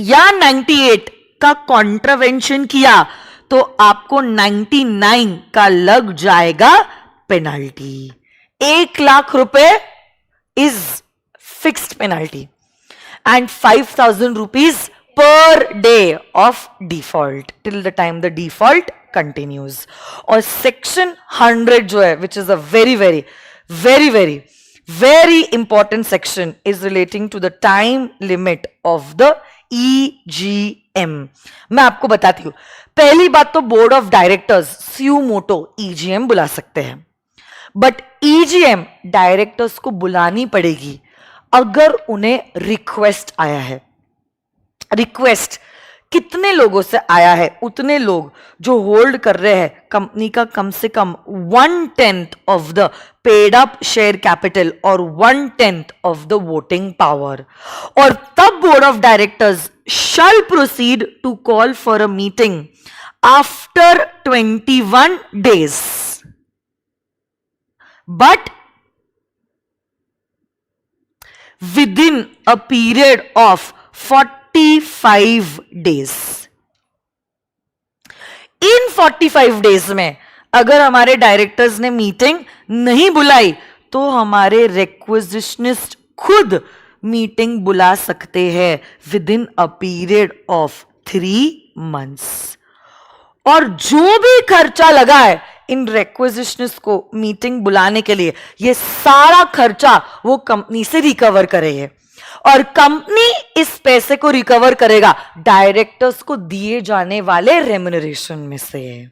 Speaker 1: या 98 का कॉन्ट्रावेंशन किया तो आपको 99 का लग जाएगा पेनल्टी. 1 लाख रुपए is fixed penalty and 5,000 rupees per day of default till the time the default continues. और section 100 जो है which is a very important section is relating to the time limit of the EGM. मैं आपको बताती हूं. पहली बात तो board of directors suo motu EGM बुला सकते हैं, बट EGM डायरेक्टर्स को बुलानी पड़ेगी अगर उन्हें रिक्वेस्ट आया है. रिक्वेस्ट कितने लोगों से आया है, उतने लोग जो होल्ड कर रहे हैं कंपनी का कम से कम 1/10 of the paid up share capital और 1/10 ऑफ द वोटिंग पावर, और तब board of directors shall proceed to call for a meeting after 21 days. But within a period of 45 days. इन 45 days में अगर हमारे डायरेक्टर्स ने मीटिंग नहीं बुलाई तो हमारे रिक्विजिशनिस्ट खुद मीटिंग बुला सकते हैं with in a period of 3 months. और जो भी खर्चा लगा है इन रिक्विजिशनिस्ट को मीटिंग बुलाने के लिए, ये सारा खर्चा वो कंपनी से रिकवर करेंगे, और कंपनी इस पैसे को रिकवर करेगा डायरेक्टर्स को दिए जाने वाले रेम्युनरेशन में से।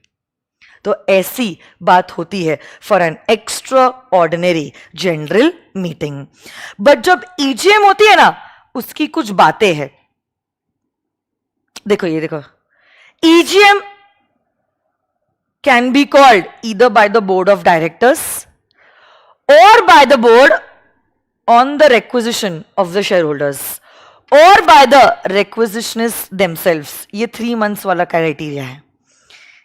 Speaker 1: तो ऐसी बात होती है for an extra ordinary general meeting. But जब ईजीएम होती है ना, उसकी कुछ बातें हैं। देखो ये देखो, EGM can be called either by the board of directors or by the board on the requisition of the shareholders or by the requisitionists themselves. ये 3 months वाला क्राइटेरिया है,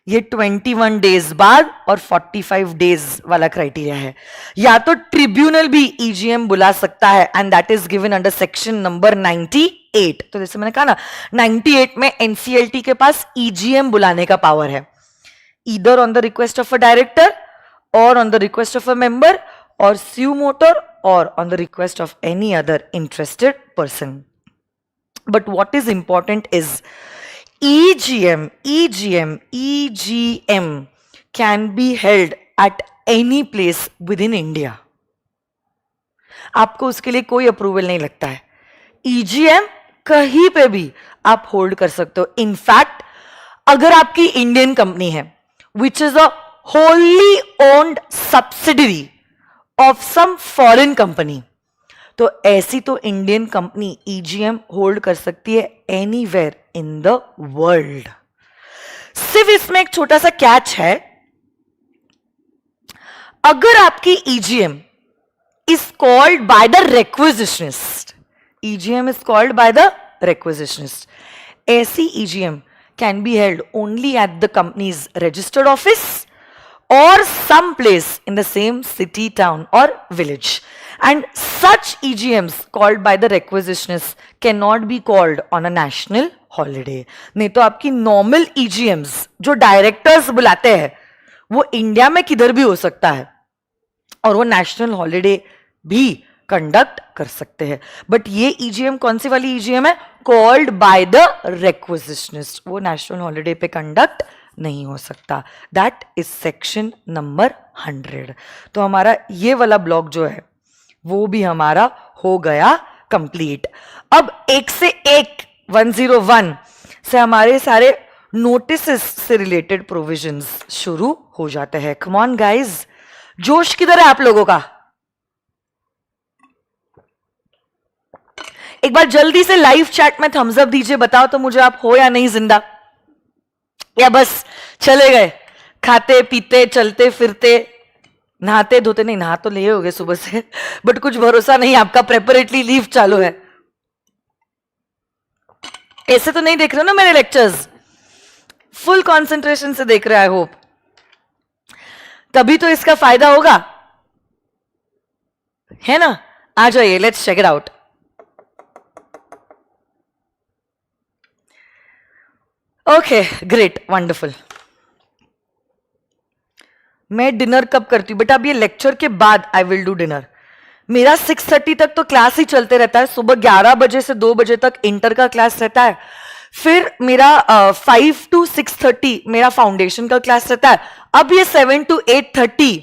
Speaker 1: ये 21 days बाद और 45 days वाला क्राइटेरिया है। या तो ट्रिब्यूनल भी ईजीएम बुला सकता है and that is given under section number 98। तो जैसे मैंने कहा ना, 98 में एनसीएलटी के पास ईजीएम बुलाने का पावर है, either on the request of a director or on the request of a member or suo motu or on the request of any other interested person. But what is important is EGM can be held at any place within India. आपको उसके लिए कोई approval नहीं लगता है, EGM कहीं पे भी आप होल्ड कर सकते हो। इनफैक्ट अगर आपकी इंडियन कंपनी है which is a wholly owned subsidiary of some foreign company, तो ऐसी तो इंडियन कंपनी ईजीएम होल्ड कर सकती है एनीवेयर इन द वर्ल्ड। सिर्फ इसमें एक छोटा सा कैच है, अगर आपकी EGM is called by the requisitionist, EGM is called by the requisitionist, ऐसी EGM can be held only at the company's registered office or some place in the same city, town or village. And such EGMs called by the requisitionists cannot be called on a national holiday. नहीं तो आपकी normal EGMs जो directors बुलाते हैं वो India में किधर भी हो सकता है और वो national holiday भी कंडक्ट कर सकते हैं। बट ये ईजीएम कौन सी वाली ईजीएम है? कॉल्ड बाय द रिक्विजिशनिस्ट, वो नेशनल हॉलिडे पे कंडक्ट नहीं हो सकता। That is section number 100। तो हमारा ये वाला ब्लॉक जो है वो भी हमारा हो गया कंप्लीट। अब एक से एक 101 से हमारे सारे नोटिस से रिलेटेड प्रोविजंस शुरू हो जाते हैं। कम ऑन गाइज, जोश किधर है आप लोगों का? एक बार जल्दी से लाइव चैट में थम्स अप दीजिए, बताओ तो मुझे आप हो या नहीं जिंदा, या बस चले गए खाते पीते चलते फिरते नहाते धोते? नहीं, नहा तो लिए होगे सुबह से, बट कुछ भरोसा नहीं आपका प्रेपरेटरी लीव चालू है। ऐसे तो नहीं देख रहे हो ना मेरे लेक्चर्स, फुल कंसंट्रेशन से देख रहे हैं आई होप, तभी तो इसका फायदा होगा, है ना? आ जाइए, let's check it out. Okay, great, wonderful. मैं डिनर कब करती हूँ बेटा? अब ये लेक्चर के बाद आई विल डू डिनर। मेरा 6:30 तक तो क्लास ही चलते रहता है, सुबह 11 बजे से 2 बजे तक इंटर का क्लास रहता है, फिर मेरा 5 to 6:30 मेरा फाउंडेशन का क्लास रहता है, अब ये 7 to 8:30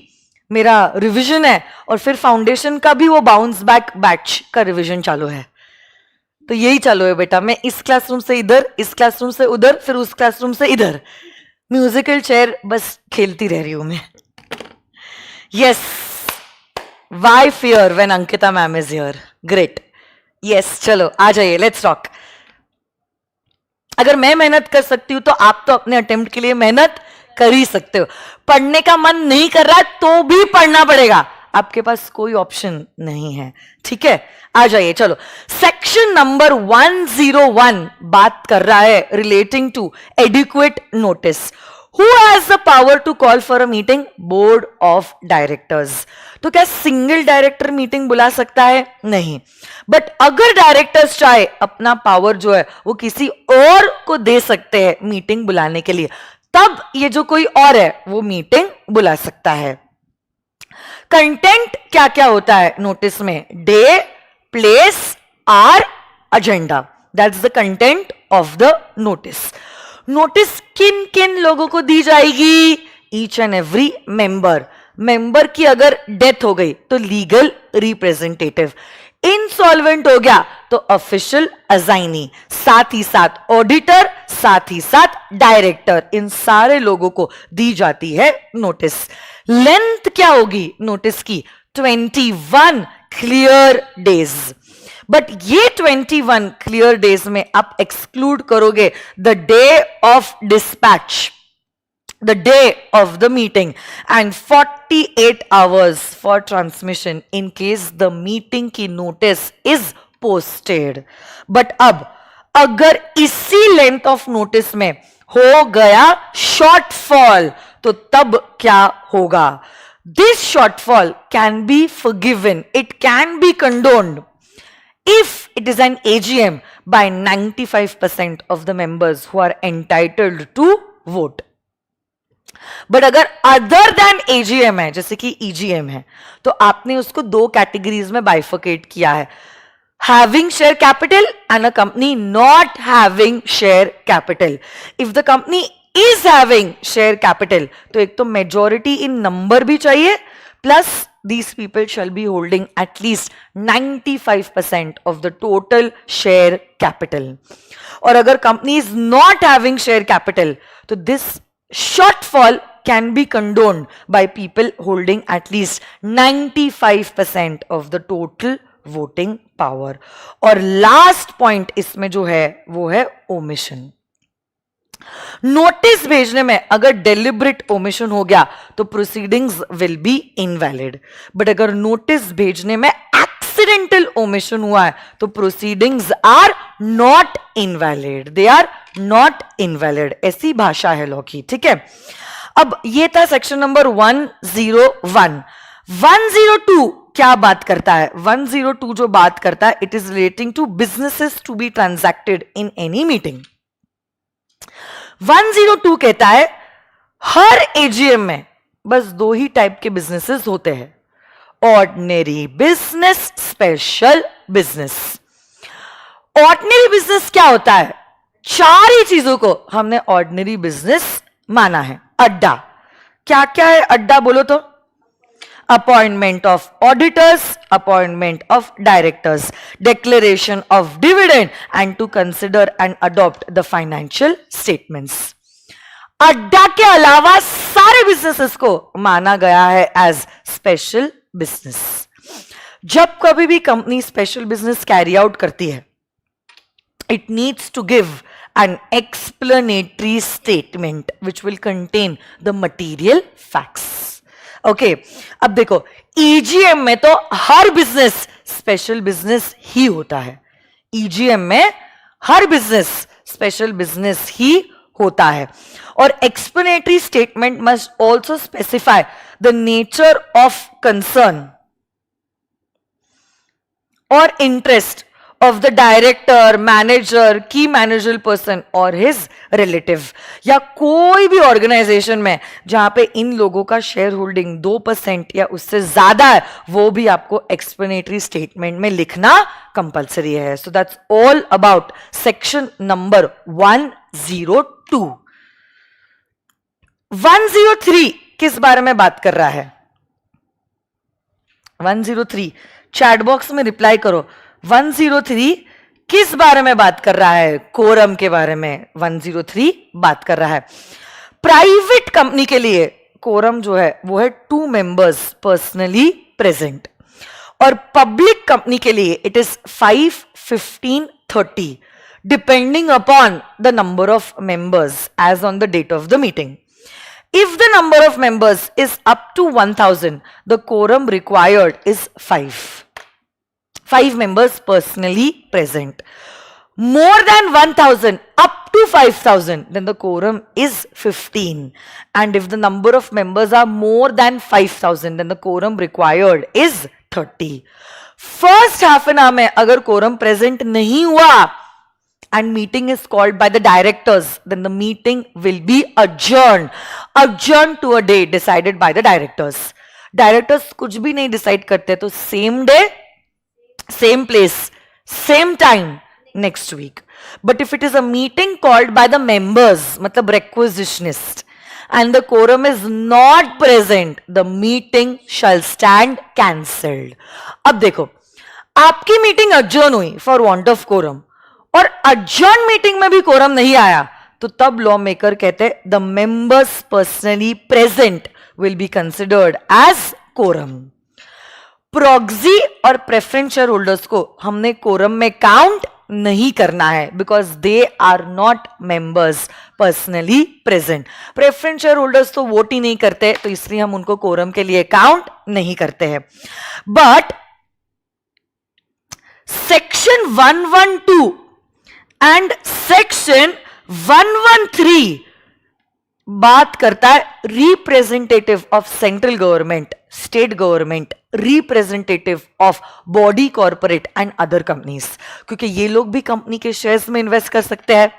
Speaker 1: मेरा रिवीजन है, और फिर फाउंडेशन का भी वो बाउंस बैक बैच का रिवीजन चालू है। तो यही चालू है बेटा, मैं इस क्लासरूम से इधर, इस क्लासरूम से उधर, फिर उस क्लासरूम से इधर, म्यूजिकल चेयर बस खेलती रह रही हूं मैं। Yes, why fear when Ankita ma'am is here? Great, yes, चलो आ जाइए, लेट्स टॉक। अगर मैं मेहनत कर सकती हूं तो आप तो अपने अटेम्प्ट के लिए मेहनत कर ही सकते हो। पढ़ने का मन नहीं कर रहा है तो भी पढ़ना पड़ेगा, आपके पास कोई ऑप्शन नहीं है। ठीक है, आ जाइए, चलो सेक्शन नंबर 101 बात कर रहा है relating to adequate notice. Who has the power to call for a meeting? Board of directors. तो क्या सिंगल डायरेक्टर मीटिंग बुला सकता है? नहीं। बट अगर डायरेक्टर्स चाहे अपना पावर जो है वो किसी और को दे सकते हैं मीटिंग बुलाने के लिए, तब ये जो कोई और है वो मीटिंग बुला सकता है। कंटेंट क्या क्या होता है नोटिस में? Day, place, or, agenda, that's the content of the notice. Notice किन किन लोगों को दी जाएगी? ईच एंड एवरी मेंबर की अगर डेथ हो गई तो लीगल रिप्रेजेंटेटिव, इंसॉल्वेंट हो गया तो ऑफिशियल अजाइनी, साथ ही साथ ऑडिटर, साथ ही साथ डायरेक्टर, इन सारे लोगों को दी जाती है नोटिस। लेंथ क्या होगी नोटिस की? 21 क्लियर डेज। बट ये 21 क्लियर डेज में आप एक्सक्लूड करोगे the day of dispatch, the day of the meeting, and 48 hours for transmission in case the meeting की notice is posted. But अब अगर इसी length of notice में हो गया shortfall तो तब क्या होगा? This shortfall can be forgiven, it can be condoned if it is an AGM by 95% of the members who are entitled to vote. But अगर अदर देन एजीएम है, जैसे कि ईजीएम है, तो आपने उसको दो कैटेगरीज में बाइफर्केट किया है, having share capital and a company not having share capital. If the company is having share capital तो एक तो मेजॉरिटी इन नंबर भी चाहिए, plus these people shall be holding at least 95% of the total share capital. और अगर company is not having share capital तो this shortfall can be condoned by people holding at least 95% of the total voting power. और last point इसमें जो है वो है omission. Notice भेजने में अगर डेलिब्रेट ओमिशन हो गया तो proceedings will be invalid, but अगर नोटिस भेजने में एक्सीडेंटल ओमिशन हुआ है तो proceedings are not invalid, they are not invalid. ऐसी भाषा है लॉ की। ठीक है, अब ये था सेक्शन नंबर 101। 102 क्या बात करता है? 102 जो बात करता है, it is relating to businesses to be transacted in any meeting. 102 कहता है हर एजीएम में बस दो ही टाइप के बिजनेसेस होते हैं, ordinary business, special business. Ordinary business क्या होता है? चार ही चीजों को हमने ऑर्डिनरी बिजनेस माना है। अड्डा, क्या क्या है अड्डा बोलो तो? Appointment of auditors, appointment of directors, declaration of dividend and to consider and adopt the financial statements. अड्डा के अलावा सारे बिजनेसेस को माना गया है एज स्पेशल बिजनेस। जब कभी भी company special business carry out करती है, it needs to give an explanatory statement which will contain the material facts. Okay, अब देखो ईजीएम में तो हर बिजनेस स्पेशल बिजनेस ही होता है। ईजीएम में हर बिजनेस स्पेशल बिजनेस ही होता है। और explanatory statement must also specify the nature of concern और interest of the director, manager, key managerial person और his relative, या कोई भी ऑर्गेनाइजेशन में जहां पे इन लोगों का शेयर होल्डिंग 2% या उससे ज्यादा है, वो भी आपको एक्सप्लेनेटरी स्टेटमेंट में लिखना कंपलसरी है। So that's all about section number 102। 103 किस बारे में बात कर रहा है? 103 चैट बॉक्स में रिप्लाई करो। 103 किस बारे में बात कर रहा है? कोरम के बारे में 103 बात कर रहा है। प्राइवेट कंपनी के लिए कोरम जो है वो है 2 मेंबर्स पर्सनली प्रेजेंट, और पब्लिक कंपनी के लिए it is 5, 15, 30। depending upon the number of members as on the date of the meeting. If the number of members is up to 1000, the quorum required is 5. 5 members personally present. More than 1000, up to 5000, then the quorum is 15. And if the number of members are more than 5000, then the quorum required is 30. First half an hour में अगर quorum present नहीं हुआ and meeting is called by the directors, then the meeting will be adjourned to a day decided by the directors. Directors कुछ भी नहीं decide करते तो same day, same place, same time next week. But if it is a meeting called by the members, मतलब requisitionist, and the quorum is not present, the meeting shall stand cancelled. अब देखो, आपकी meeting adjourn हुई for want of quorum, और adjourn meeting में भी quorum नहीं आया, तो तब लॉ मेकर कहते the members personally present will be considered as quorum. Proxy और प्रेफरेंस शेयर होल्डर्स को हमने कोरम में काउंट नहीं करना है because they are not members personally present. Preference share holders तो वोट ही नहीं करते, तो इसलिए हम उनको कोरम के लिए काउंट नहीं करते हैं. बट सेक्शन 112 एंड सेक्शन 113 बात करता है representative of central government, state government, representative of body corporate and other companies. क्योंकि ये लोग भी कंपनी के शेयर्स में इन्वेस्ट कर सकते हैं,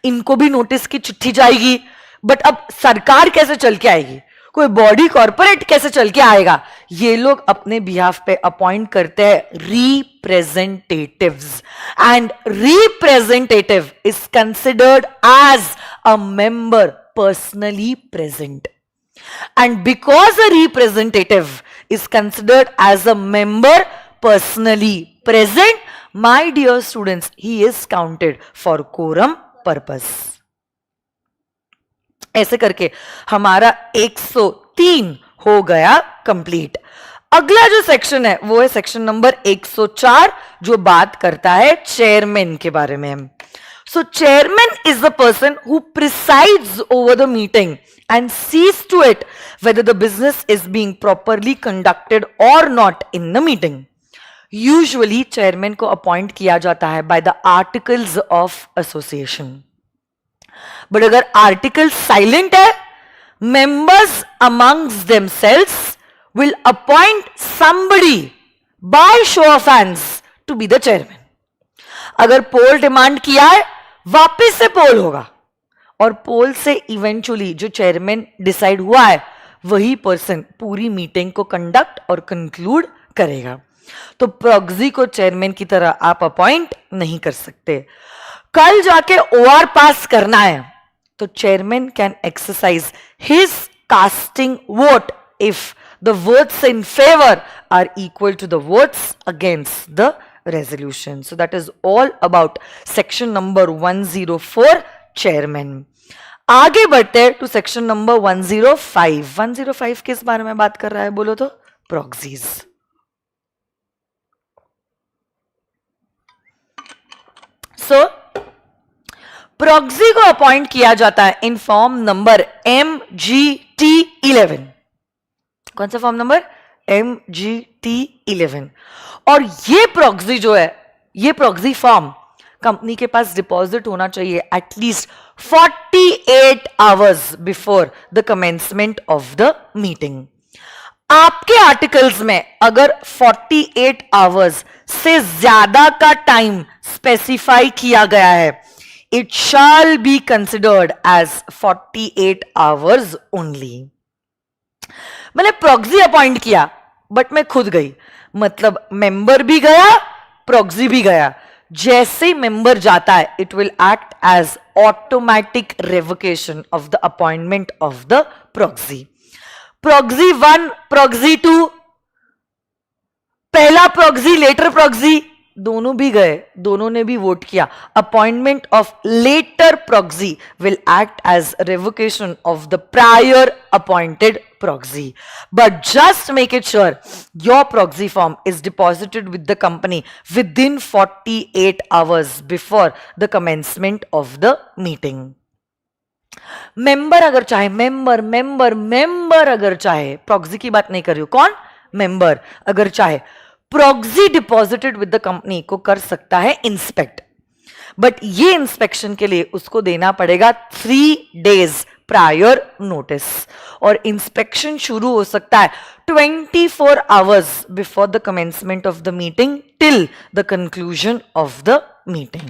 Speaker 1: इनको भी नोटिस की चिट्ठी जाएगी. बट अब सरकार कैसे चल के आएगी, कोई बॉडी कॉर्पोरेट कैसे चल के आएगा? ये लोग अपने बिहाफ पे अपॉइंट करते हैं representatives, and representative is considered as a member personally present. And because a representative is considered as a member personally present, my dear students, he is counted for quorum purpose. ऐसे करके हमारा 103 हो गया complete. अगला जो section है वो है सेक्शन नंबर 104 जो बात करता है चेयरमैन के बारे में. So chairman is the person who presides over the meeting and sees to it whether the business is being properly conducted or not in the meeting. Usually chairman को appoint किया जाता है by the articles of association. But अगर article silent है, members amongst themselves will appoint somebody by show of hands to be the chairman. अगर पोल demand किया है, वापस से पोल होगा, और पोल से इवेंचुअली जो चेयरमैन डिसाइड हुआ है वही पर्सन पूरी मीटिंग को कंडक्ट और कंक्लूड करेगा. तो प्रॉक्सी को चेयरमैन की तरह आप अपॉइंट नहीं कर सकते. कल जाके ओआर पास करना है तो chairman can exercise his casting vote if the votes in favour are equal to the votes against the resolution. So that is all about section number 104 chairman. आगे बढ़ते हैं to section number 105. 105 किस बारे में बात कर रहा है बोलो तो? proxies. So proxy को अपॉइंट किया जाता है इन फॉर्म नंबर MGT11. कौन सा फॉर्म नंबर? MGT11. और ये प्रॉक्सी जो है, ये प्रॉक्सी फॉर्म कंपनी के पास डिपॉजिट होना चाहिए at least 48 hours before the commencement of the meeting. आपके आर्टिकल्स में अगर 48 आवर्स से ज्यादा का टाइम स्पेसिफाई किया गया है, it shall be considered as 48 hours only. मैंने प्रॉक्सी अपॉइंट किया बट मैं खुद गई, मतलब मेंबर भी गया, प्रॉक्सी भी गया. जैसे मेंबर जाता है it will act as automatic revocation of the appointment of the proxy. Proxy 1, proxy 2, पहला प्रॉक्सी लेटर प्रॉक्सी, दोनों भी गए, दोनों ने भी वोट किया. Appointment of later proxy will act as revocation of the prior appointed proxy. But just make it sure your proxy form is deposited with the company within 48 hours before the commencement of the meeting. Member अगर चाहे, member अगर चाहे, proxy की बात नहीं कर रही हूं, कौन? मेंबर अगर चाहे proxy deposited with the company को कर सकता है इंस्पेक्ट, बट ये इंस्पेक्शन के लिए उसको देना पड़ेगा 3 days प्रायर नोटिस, और इंस्पेक्शन शुरू हो सकता है 24 hours before the commencement of the meeting till the conclusion of the meeting.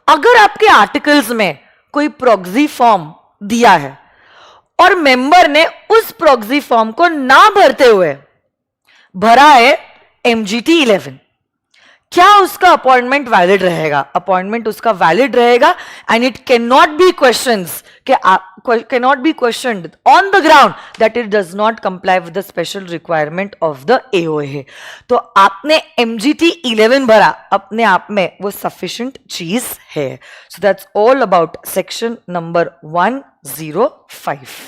Speaker 1: अगर आपके आर्टिकल्स में कोई प्रॉक्सी फॉर्म दिया है और मेंबर ने उस प्रॉक्सी फॉर्म को ना भरते हुए भरा है MGT 11, क्या उसका अपॉइंटमेंट वैलिड रहेगा? अपॉइंटमेंट उसका वैलिड रहेगा and it can not be questions, cannot be questioned on the ground that it does not comply with the special requirement of the AOA. तो आपने MGT 11 भरा, अपने आप में वो sufficient चीज है. So that's all about section number 105.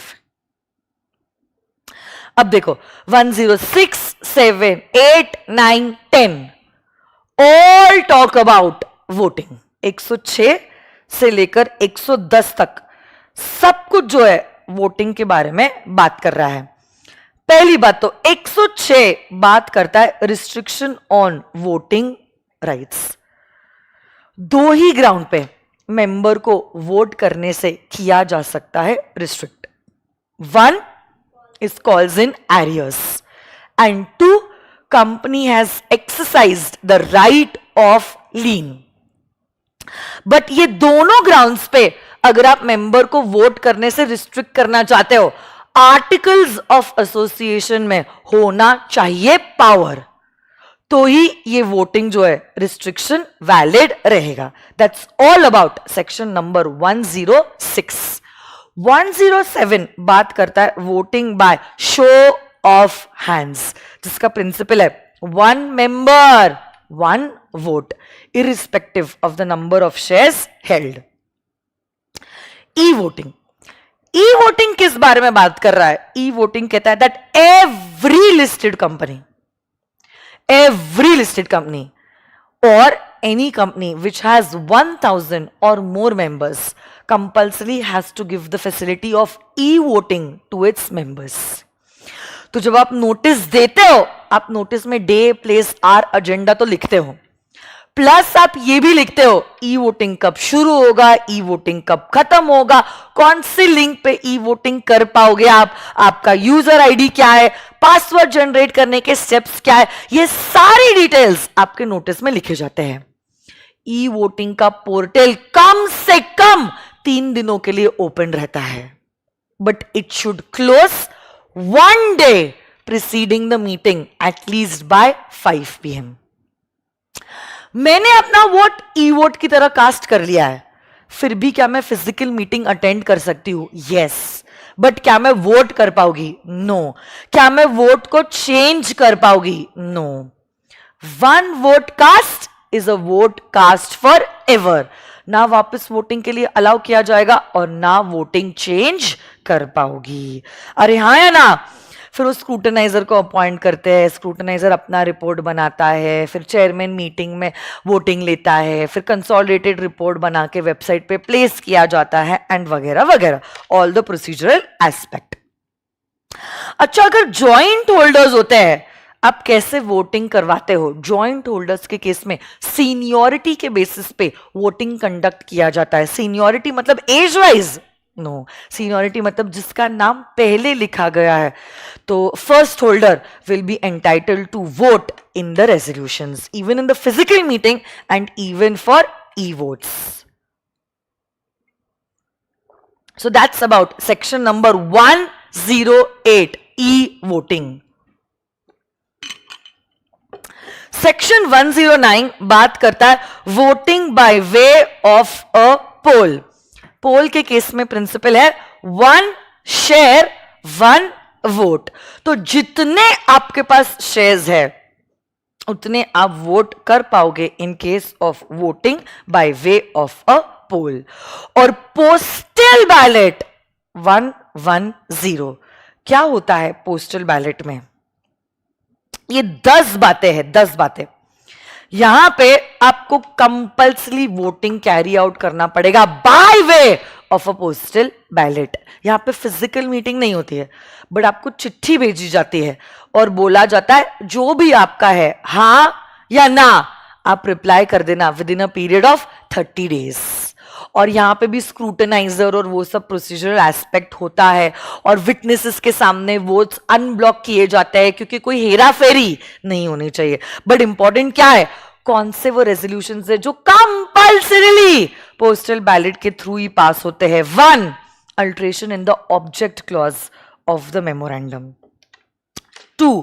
Speaker 1: अब देखो 106, 7, 8, 9, 10 all talk about voting. 106 से लेकर 110 तक सब कुछ जो है वोटिंग के बारे में बात कर रहा है. पहली बात तो 106 बात करता है restriction on voting rights. 2 he ground पे मेंबर को वोट करने से किया जा सकता है restrict. 1 is calls in arrears and 2 company has exercised the right of lien. But ये दोनों ग्राउंड्स पे अगर आप मेंबर को वोट करने से रिस्ट्रिक्ट करना चाहते हो, आर्टिकल्स ऑफ एसोसिएशन में होना चाहिए पावर, तो ही ये वोटिंग जो है रिस्ट्रिक्शन वैलिड रहेगा. That's all about section number 106. 107 बात करता है voting by show of hands, जिसका प्रिंसिपल है 1 member 1 vote irrespective of the number of shares held. E-voting. E-voting किस बारे में बात कर रहा है? E-voting कहता है that every listed company or any company which has 1000 or more members compulsorily has to give the facility of e-voting to its members. तो जब आप नोटिस देते हो, आप नोटिस में डे, प्लेस, आर, एजेंडा तो लिखते हो, प्लस आप ये भी लिखते हो ई वोटिंग कब शुरू होगा, ई वोटिंग कब खत्म होगा, कौन से लिंक पे ई वोटिंग कर पाओगे आप, आपका यूजर आईडी क्या है, पासवर्ड जनरेट करने के स्टेप्स क्या है, ये सारी डिटेल्स आपके नोटिस में लिखे जाते हैं. ई वोटिंग का पोर्टल कम से कम 3 दिनों के लिए ओपन रहता है, but it should close 1 day preceding the meeting at least by 5 PM. मैंने अपना वोट ई वोट की तरह कास्ट कर लिया है, फिर भी क्या मैं फिजिकल मीटिंग अटेंड कर सकती हूं? यस. बट क्या मैं वोट कर पाऊंगी? नो. क्या मैं वोट को चेंज कर पाऊंगी? No. 1 vote cast is a vote cast for ever. ना वापस वोटिंग के लिए अलाउ किया जाएगा और ना वोटिंग चेंज कर पाओगी. अरे हाँ या ना? फिर उस स्क्रूटनाइजर को अपॉइंट करते हैं, स्क्रूटनाइजर अपना रिपोर्ट बनाता है, फिर चेयरमैन मीटिंग में वोटिंग लेता है, फिर कंसोलिडेटेड रिपोर्ट बना के वेबसाइट पे प्लेस किया जाता है एंड वगैरह वगैरह, ऑल द प्रोसीजरल एस्पेक्ट. अच्छा, अगर जॉइंट होल्डर्स होते हैं, आप कैसे वोटिंग करवाते हो? जॉइंट होल्डर्स के केस में सीनियरिटी के बेसिस पे वोटिंग कंडक्ट किया जाता है. सीनियरिटी मतलब एज वाइज? नो. सीनियरिटी मतलब जिसका नाम पहले लिखा गया है. तो first holder will be entitled to vote in the resolutions, even in the physical meeting and even for e votes. So that's about section number 108, e voting. Section 109 बात करता है voting by way of a poll. Poll के case में principal है 1 share 1 vote. तो जितने आपके पास shares है उतने आप वोट कर पाओगे in case of voting by way of a poll. और पोस्टल बैलेट 110, क्या होता है पोस्टल बैलेट में? ये 10 बातें हैं, 10 बातें। यहां पे आपको कंपल्सरी वोटिंग कैरी आउट करना पड़ेगा bye way of a postal ballot. यहां पे फिजिकल मीटिंग नहीं होती है, बट आपको चिट्ठी भेजी जाती है और बोला जाता है जो भी आपका है, हां या ना, आप रिप्लाई कर देना with in a period of 30 days. और यहां पे भी स्क्रूटनाइजर और वो सब प्रोसीजरल एस्पेक्ट होता है, और विटनेसेस के सामने वोट्स अनब्लॉक किए जाते हैं क्योंकि कोई हेरा फेरी नहीं होनी चाहिए। बट इंपॉर्टेंट क्या है, कौन से वो रेजोल्यूशन है जो कंपल्सरीली पोस्टल बैलेट के थ्रू ही पास होते हैं? 1, alteration in the object clause of the memorandum. 2,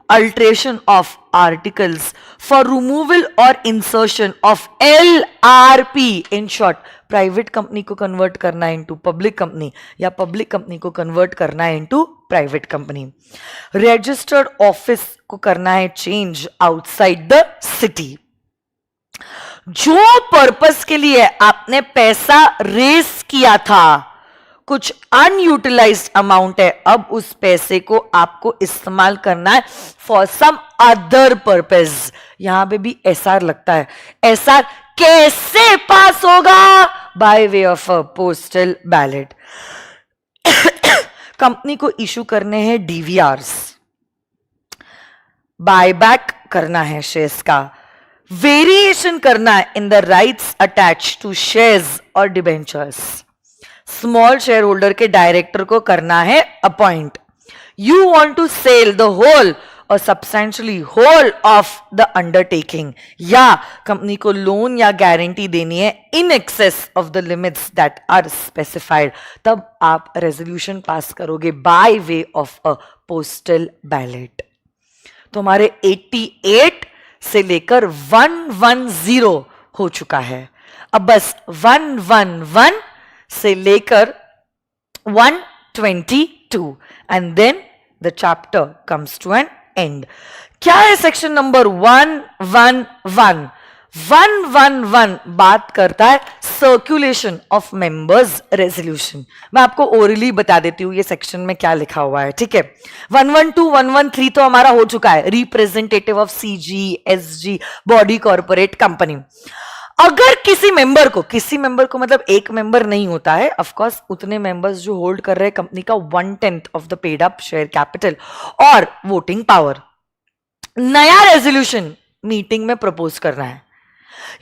Speaker 1: alteration of articles for removal or insertion of LRP, in short private company को कन्वर्ट करना है इनटू पब्लिक कंपनी, या पब्लिक कंपनी को convert करना है into private company. Registered office को करना है चेंज आउटसाइड द सिटी। जो पर्पस के लिए आपने पैसा रेस किया था, कुछ अनयूटिलाइज्ड अमाउंट है, अब उस पैसे को आपको इस्तेमाल करना है फॉर सम अदर पर्पस। यहां पे भी एसआर लगता है। एसआर कैसे पास होगा? Bye way of a postal ballot. Company को इशू करने हैं डीवीआरस, बायबैक करना है शेयर्स का, वेरिएशन करना है in the rights attach to shares or debentures, small share holder के डायरेक्टर को करना है appoint, you want to sell the whole or substantially whole of the undertaking, या कंपनी को लोन या गारंटी देनी है in excess of the limits that are specified, तब आप रेजोल्यूशन पास करोगे by way of a postal ballot. तो हमारे 88 से लेकर 110 हो चुका है। अब बस 111 से लेकर 122 and then the chapter comes to an end. क्या है सेक्शन नंबर 111? 111 बात करता है सर्कुलेशन ऑफ मेंबर्स रेजोल्यूशन। मैं आपको ओरली बता देती हूं ये सेक्शन में क्या लिखा हुआ है, ठीक है। 112 113 तो हमारा हो चुका है, representative of CG SG body corporate company. अगर किसी मेंबर को मतलब एक मेंबर नहीं होता है, ऑफ कोर्स उतने मेंबर्स जो होल्ड कर रहे हैं कंपनी का 1/10 of the paid up share capital और वोटिंग पावर, नया रेजोल्यूशन मीटिंग में प्रपोज करना है,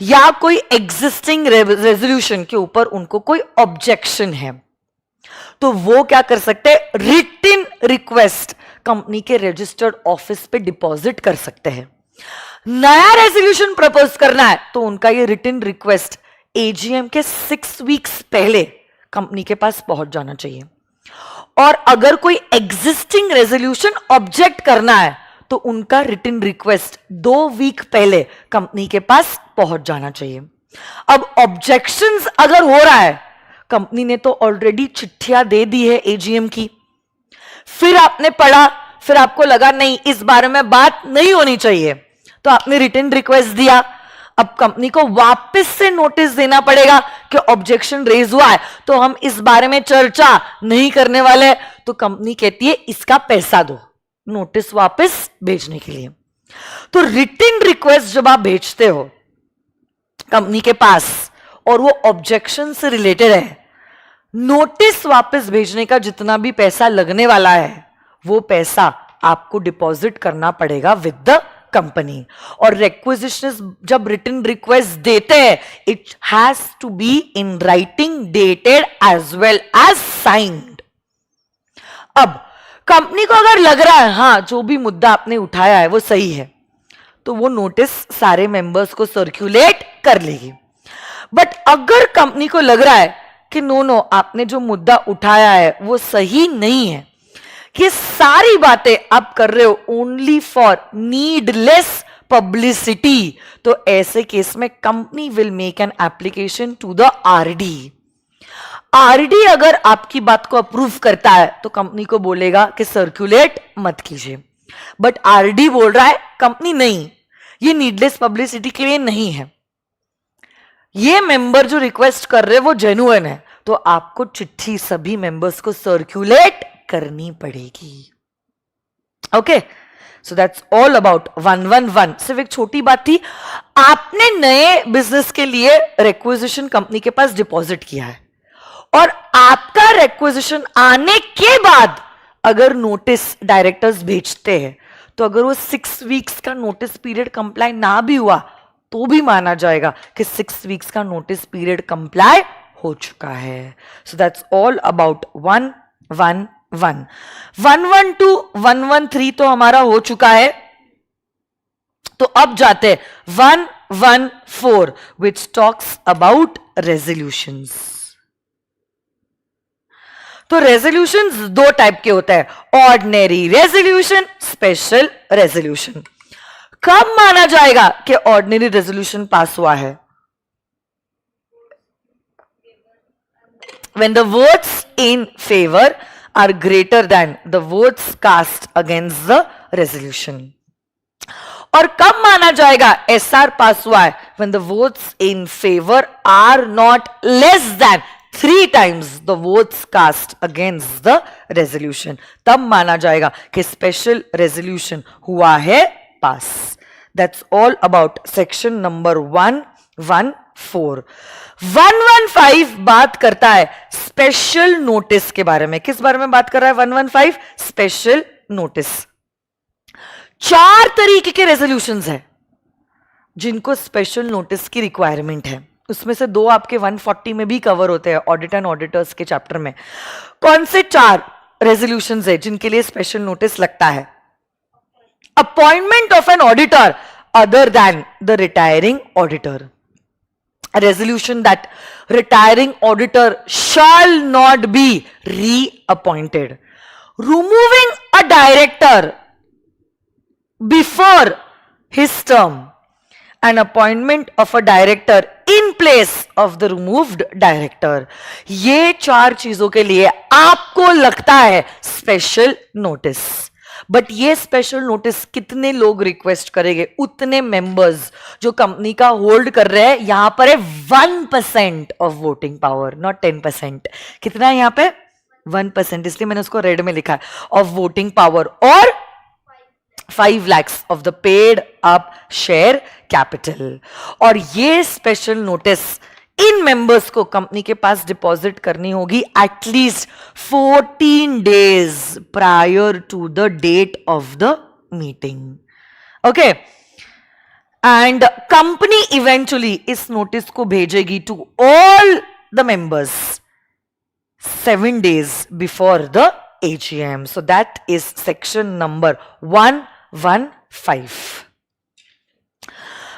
Speaker 1: या कोई एग्जिस्टिंग रेजोल्यूशन के ऊपर उनको कोई ऑब्जेक्शन है, तो वो क्या कर सकते हैं? रिटन रिक्वेस्ट कंपनी के रजिस्टर्ड ऑफिस पे डिपॉजिट कर सकते हैं। नया रेजोल्यूशन प्रपोज करना है तो उनका ये रिटन रिक्वेस्ट एजीएम के 6 वीक्स पहले कंपनी के पास पहुंच जाना चाहिए। और अगर कोई एग्जिस्टिंग रेजोल्यूशन ऑब्जेक्ट करना है तो उनका रिटन रिक्वेस्ट 2 वीक पहले कंपनी के पास पहुंच जाना चाहिए। अब ऑब्जेक्शंस अगर हो रहा है, कंपनी ने तो ऑलरेडी चिट्ठियां दे दी है एजीएम की, फिर आपने पढ़ा, फिर आपको लगा नहीं इस बारे में बात नहीं होनी चाहिए, तो आपने रिटन रिक्वेस्ट दिया। अब कंपनी को वापस से नोटिस देना पड़ेगा कि ऑब्जेक्शन रेज हुआ है तो हम इस बारे में चर्चा नहीं करने वाले, तो कंपनी कहती है इसका पैसा दो नोटिस वापस भेजने के लिए। तो रिटन रिक्वेस्ट जब आप भेजते हो कंपनी के पास और वो ऑब्जेक्शन से रिलेटेड है, नोटिस वापस भेजने का जितना भी पैसा लगने वाला है वो पैसा आपको डिपॉजिट करना पड़ेगा विद द कंपनी। और रिक्वेजिशन जब रिटन रिक्वेस्ट देते हैं, it has to be in writing, dated as well as signed. अब कंपनी को अगर लग रहा है हाँ जो भी मुद्दा आपने उठाया है वो सही है, तो वो नोटिस सारे मेंबर्स को सर्कुलेट कर लेगी। बट अगर कंपनी को लग रहा है कि नो आपने जो मुद्दा उठाया है वो सही नहीं है, कि सारी बातें आप कर रहे हो ओनली फॉर नीडलेस पब्लिसिटी, तो ऐसे केस में company will make an application to the RD. RD अगर आपकी बात को अप्रूव करता है तो कंपनी को बोलेगा कि सर्कुलेट मत कीजिए। बट आरडी बोल रहा है कंपनी नहीं, ये नीडलेस पब्लिसिटी के लिए नहीं है। ये मेंबर जो रिक्वेस्ट कर रहे हैं वो जेन्युइन है, तो आपको चिट्ठी सभी मेंबर्स को सर्कुलेट करनी पड़ेगी। Okay, so that's all about 111। सिर्फ एक छोटी बात थी, आपने नए बिजनेस के लिए रिक्विजिशन कंपनी के पास डिपॉजिट किया है और आपका रिक्विजिशन आने के बाद अगर नोटिस डायरेक्टर्स भेजते हैं तो अगर वो 6 वीक्स का नोटिस पीरियड कंप्लाई ना भी हुआ तो भी माना जाएगा कि 6 वीक्स का नोटिस पीरियड कंप्लाई हो चुका है। So that's all about 111। 112 113 तो हमारा हो चुका है, तो अब जाते हैं 114 विच टॉक्स अबाउट रेजोल्यूशंस। तो रेजोल्यूशंस दो टाइप के होते हैं, ऑर्डिनरी रेजोल्यूशन, स्पेशल रेजोल्यूशन। कब माना जाएगा कि ऑर्डिनरी रेजोल्यूशन पास हुआ है? When the votes in favor are greater than the votes cast against the resolution. और कब माना जाएगा एसआर पास हुआ है? When the votes in favor are not less than 3 times the votes cast against the resolution. तब माना जाएगा कि स्पेशल रेजोल्यूशन हुआ है पास। That's all about section number 114. 115 बात करता है स्पेशल नोटिस के बारे में। किस बारे में बात कर रहा है 115? Special notice. 4 तरीके के रेजोल्यूशंस हैं जिनको स्पेशल नोटिस की रिक्वायरमेंट है। उसमें से 2 आपके 140 में भी कवर होते हैं, ऑडिट एंड ऑडिटर्स के चैप्टर में। कौन से 4 रेजोल्यूशंस है जिनके लिए स्पेशल नोटिस लगता है? Appointment of an auditor other than the retiring auditor, a resolution that retiring auditor shall not be reappointed, removing a director before his term, an appointment of a director in place of the removed director. ये 4 चीजों के लिए आपको लगता है special notice. But ये special notice कितने लोग रिक्वेस्ट करेंगे? उतने मेंबर्स जो कंपनी का होल्ड कर रहे हैं। यहां पर है 1% ऑफ वोटिंग पावर, नॉट 10%। कितना है यहां पे? 1%, इसलिए मैंने उसको रेड में लिखा है, ऑफ वोटिंग पावर, और 5 lakhs of the paid up share capital. और ये स्पेशल नोटिस इन मेंबर्स को कंपनी के पास डिपॉजिट करनी होगी at least 14 days prior to the date of the meeting. Okay, and company eventually इस नोटिस को भेजेगी to all the members 7 days before the AGM. So that is section number 115.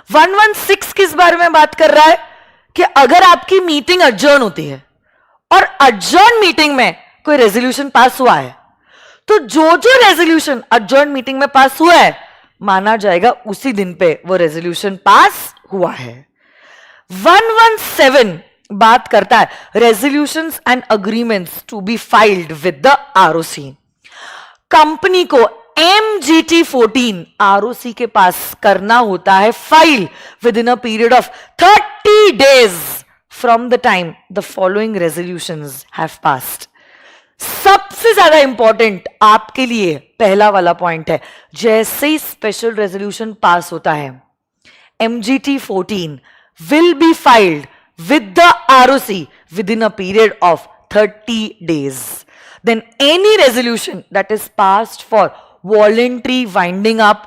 Speaker 1: 116 किस बारे में बात कर रहा है? कि अगर आपकी मीटिंग अडजर्न होती है और अडजर्न मीटिंग में कोई रेजोल्यूशन पास हुआ है, तो जो जो रेजोल्यूशन अडजर्न मीटिंग में पास हुआ है माना जाएगा उसी दिन पे वो रेजोल्यूशन पास हुआ है। 117 बात करता है resolutions and agreements to be filed with the ROC. Company को MGT 14 आरओसी के पास करना होता है file within a period of 30 days from the time the following resolutions have passed. सबसे ज्यादा इंपॉर्टेंट आपके लिए पहला वाला पॉइंट है, जैसे ही स्पेशल रेजोल्यूशन पास होता है MGT 14 will be filed with the ROC within a period of 30 days. Then any resolution that is passed for voluntary winding up,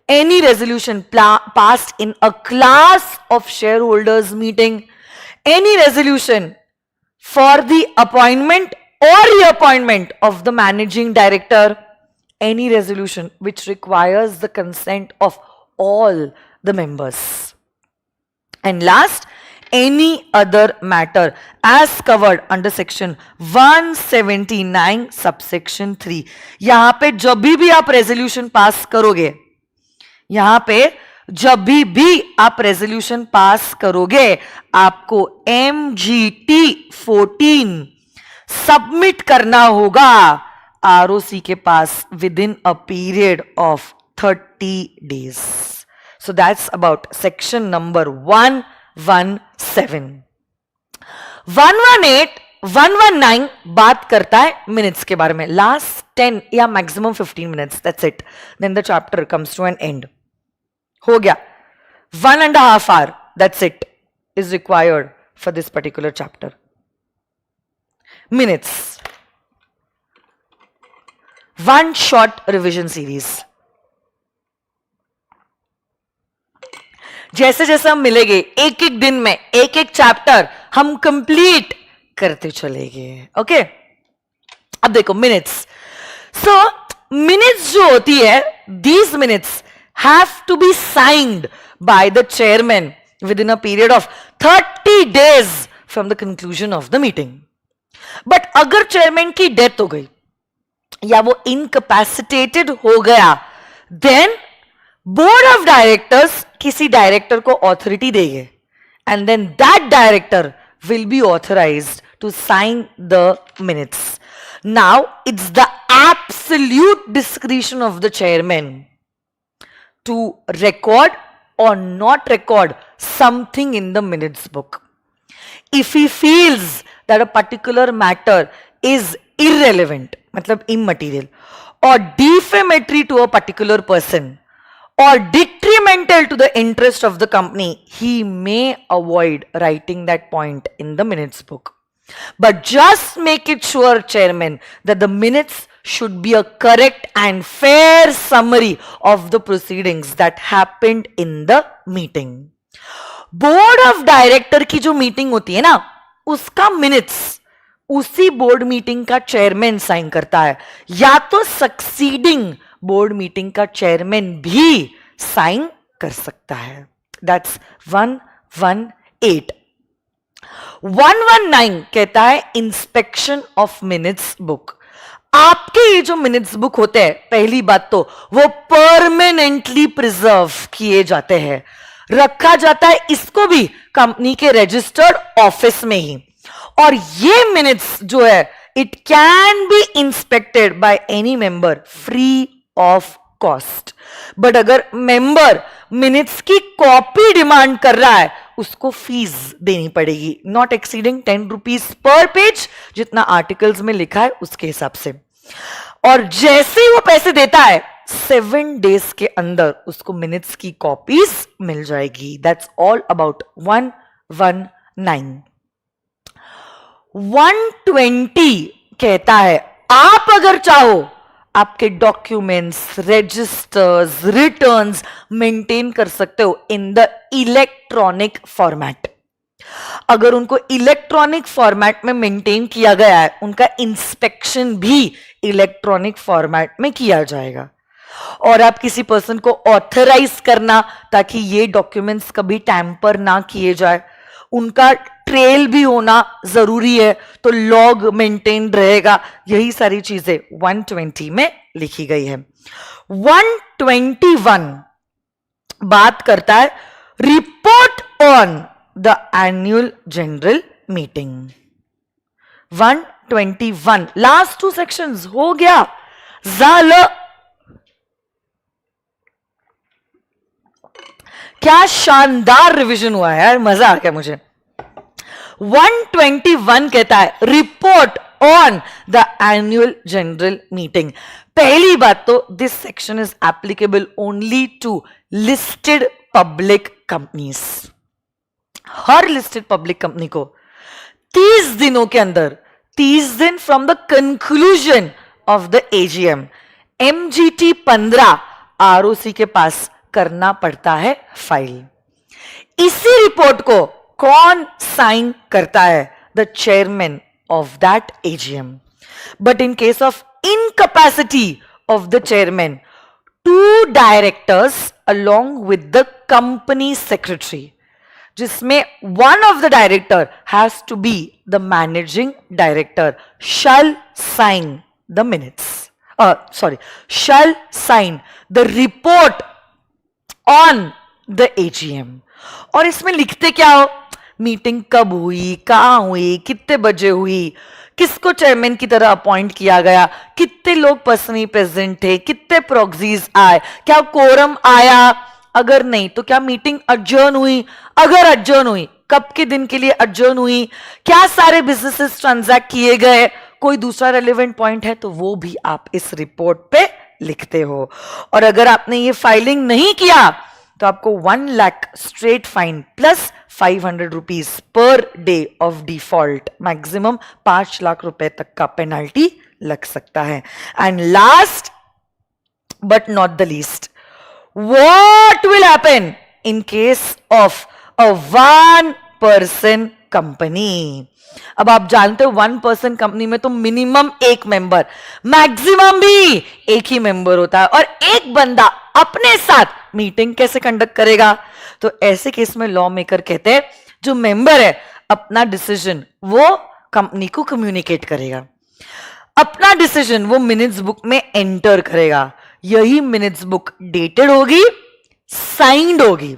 Speaker 1: any resolution passed in a class of shareholders meeting, any resolution for the appointment or reappointment of the managing director, any resolution which requires the consent of all the members. And last, any other matter as covered under section 179 subsection 3. यहां पे जब भी आप resolution pass करोगे, यहां पे जब भी आप रेजोल्यूशन पास करोगे आपको MGT 14 सबमिट करना होगा आरओसी के पास within a period of 30 days. So that's about section number 117. 118, 119 बात करता है minutes के बारे में. Last 10 या maximum 15 minutes. That's it. Then the chapter comes to an end. हो गया. 1.5 hour. That's it. Is required for this particular chapter. Minutes. One short revision series. जैसे जैसे हम मिलेंगे एक एक दिन में एक एक चैप्टर हम कंप्लीट करते चलेंगे. ओके, अब देखो मिनट्स. सो मिनट्स जो होती है, these minutes have to be signed by the chairman within a period of 30 days from the conclusion of the meeting. But अगर चेयरमैन की डेथ हो गई या वो इनकैपेसिटेटेड हो गया, देन बोर्ड ऑफ डायरेक्टर्स किसी डायरेक्टर को ऑथोरिटी देंगे and then that director will be authorised to sign the minutes. Now it's the absolute discretion of the chairman to record और not record something in the minutes book. If he feels that a particular matter is irrelevant, मतलब immaterial, or defamatory to a particular person, or detrimental to the interest of the company, he may avoid writing that point in the minutes book. But just make it sure, Chairman, that the minutes should be a correct and fair summary of the proceedings that happened in the meeting. Board of director की जो meeting होती है ना, उसका minutes उसी board meeting का chairman sign करता है, या तो सक्सीडिंग बोर्ड मीटिंग का चेयरमैन भी साइन कर सकता है. दैट्स 118. 119 कहता है इंस्पेक्शन ऑफ मिनट्स बुक. आपके ये जो मिनट्स बुक होते हैं, पहली बात तो वो परमानेंटली प्रिजर्व किए जाते हैं, रखा जाता है इसको भी कंपनी के रजिस्टर्ड ऑफिस में ही. और ये मिनट्स जो है, it can be inspected by any member free of cost. But अगर मेंबर मिनट्स की कॉपी डिमांड कर रहा है, उसको फीस देनी पड़ेगी, not exceeding 10 rupees per page, जितना आर्टिकल्स में लिखा है उसके हिसाब से. और जैसे ही वो पैसे देता है, 7 days के अंदर उसको मिनट्स की कॉपीज मिल जाएगी. That's all about 119. 120 कहता है आप अगर चाहो आपके डॉक्यूमेंट्स, रजिस्टर्स, रिटर्न्स मेंटेन कर सकते हो इन द इलेक्ट्रॉनिक फॉर्मेट. अगर उनको इलेक्ट्रॉनिक फॉर्मेट में मेंटेन किया गया है, उनका इंस्पेक्शन भी इलेक्ट्रॉनिक फॉर्मेट में किया जाएगा. और आप किसी पर्सन को ऑथराइज करना ताकि ये डॉक्यूमेंट्स कभी टैंपर ना किए जाए, उनका ट्रेल भी होना जरूरी है, तो लॉग मेंटेन रहेगा. यही सारी चीजें 120 में लिखी गई है. 121 बात करता है report on the annual general meeting. 121 last 2 sections हो गया. क्या शानदार रिवीजन हुआ है यार, मजा आ गया मुझे. 121 कहता है report on the annual general meeting. पहली बात तो this section is applicable only to listed public companies. हर लिस्टेड पब्लिक कंपनी को 30 दिनों के अंदर, 30 दिन from the conclusion of the AGM, MGT 15 ROC के पास करना पड़ता है फाइल. इसी रिपोर्ट को कौन साइन करता है? The chairman of that AGM. But in case of incapacity of the chairman, 2 directors along with the company secretary, जिसमें one of the director has to be the managing director, shall sign the minutes. Shall sign the report on the AGM. और इसमें लिखते क्या हो? Meeting कब हुई, कहां हुई, कितने बजे हुई, किसको चेयरमैन की तरह अपॉइंट किया गया, कितने लोग पर्सनली प्रेजेंट थे, कितने प्रॉक्सीज आए, क्या कोरम आया, अगर नहीं तो क्या मीटिंग adjourn हुई, अगर adjourn हुई कब के दिन के लिए adjourn हुई, क्या सारे बिजनेसेस ट्रांजैक्ट किए गए, कोई दूसरा रेलेवेंट पॉइंट है तो वो भी आप इस रिपोर्ट पे लिखते हो। और अगर आपने ये फाइलिंग नहीं किया तो आपको 1 lakh straight fine plus 500 rupees per day of default, maximum 5 lakh रुपए तक का पेनल्टी लग सकता है। And last but not the least, what will happen in case of a 1 person company. अब आप जानते हो 1 पर्सन कंपनी में तो मिनिमम 1 मेंबर, मैक्सिमम भी 1 ही मेंबर होता है, और एक बंदा अपने साथ मीटिंग कैसे कंडक्ट करेगा। तो ऐसे केस में लॉ मेकर कहते हैं जो मेंबर है अपना डिसीजन वो कंपनी को कम्युनिकेट करेगा, अपना डिसीजन वो मिनट्स बुक में एंटर करेगा, यही मिनट्स बुक डेटेड होगी, साइंड होगी,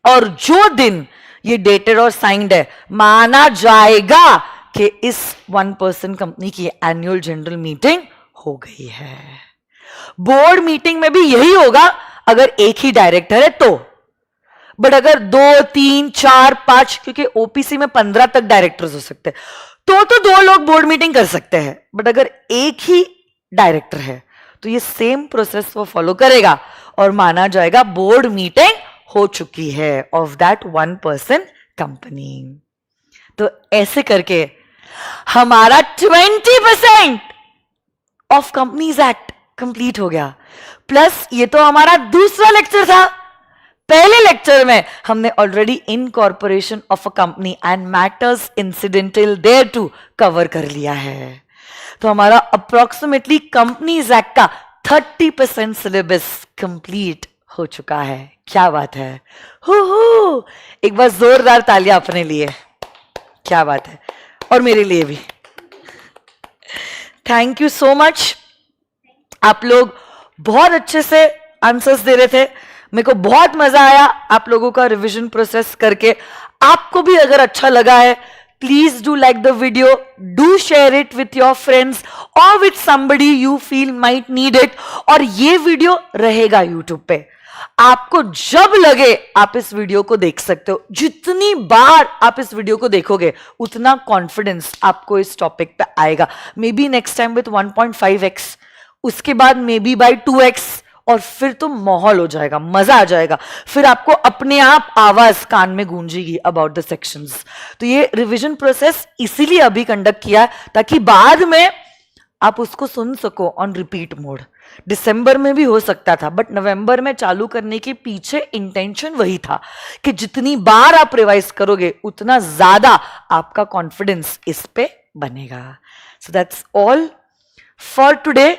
Speaker 1: और जो दिन ये डेटेड और साइंड है माना जाएगा कि इस 1 पर्सन कंपनी की एनुअल जनरल मीटिंग हो गई है। बोर्ड मीटिंग में भी यही होगा अगर एक ही डायरेक्टर है तो, बट अगर 2, 3, 4, 5, क्योंकि ओपीसी में 15 तक डायरेक्टर्स हो सकते हैं तो 2 लोग बोर्ड मीटिंग कर सकते हैं, बट अगर एक ही डायरेक्टर है तो ये सेम प्रोसेस वो फॉलो करेगा और माना जाएगा बोर्ड मीटिंग हो चुकी है ऑफ दैट 1 पर्सन कंपनी। तो ऐसे करके हमारा 20% ऑफ कंपनीज एक्ट कंप्लीट हो गया। प्लस ये तो हमारा दूसरा लेक्चर था, पहले लेक्चर में हमने already incorporation of a company and matters incidental thereto cover कर लिया है। तो हमारा अप्रोक्सीमेटली कंपनीज एक्ट का 30% सिलेबस कंप्लीट हो चुका है। क्या बात है, हो एक बार जोरदार तालियां अपने लिए, क्या बात है, और मेरे लिए भी। थैंक यू सो मच, आप लोग बहुत अच्छे से आंसर्स दे रहे थे, मेरे को बहुत मजा आया आप लोगों का रिवीजन प्रोसेस करके। आपको भी अगर अच्छा लगा है please do like the video, do share it with your friends और with somebody you feel might need it. और ये वीडियो रहेगा यूट्यूब पे, आपको जब लगे आप इस वीडियो को देख सकते हो। जितनी बार आप इस वीडियो को देखोगे उतना कॉन्फिडेंस आपको इस टॉपिक पे आएगा। May be next time with 1.5x, उसके बाद मे बी बाय 2x, और फिर तो माहौल हो जाएगा, मजा आ जाएगा, फिर आपको अपने आप आवाज कान में गूंजेगी अबाउट द सेक्शंस। तो ये रिवीजन प्रोसेस इसीलिए अभी कंडक्ट किया है ताकि बाद में आप उसको सुन सको ऑन रिपीट मोड। दिसंबर में भी हो सकता था बट नवंबर में चालू करने के पीछे इंटेंशन वही था कि जितनी बार आप रिवाइज करोगे उतना ज्यादा आपका कॉन्फिडेंस इस पे बनेगा। So that's all for today.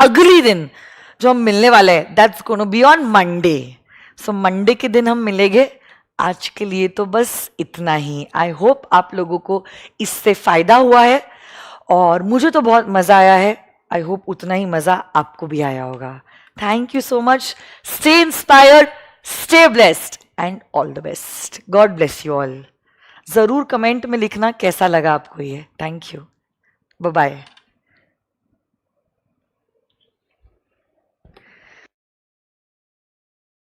Speaker 1: अगली दिन जो हम मिलने वाले हैं that's gonna be on Monday. So Monday के दिन हम मिलेंगे। आज के लिए तो बस इतना ही। आई होप आप लोगों को इससे फायदा हुआ है और मुझे तो बहुत मजा आया है। आई होप उतना ही मजा आपको भी आया होगा। Thank you so much. Stay inspired, stay blessed and all the best. God bless you all. जरूर कमेंट में लिखना कैसा लगा आपको ये। Thank you, bye bye.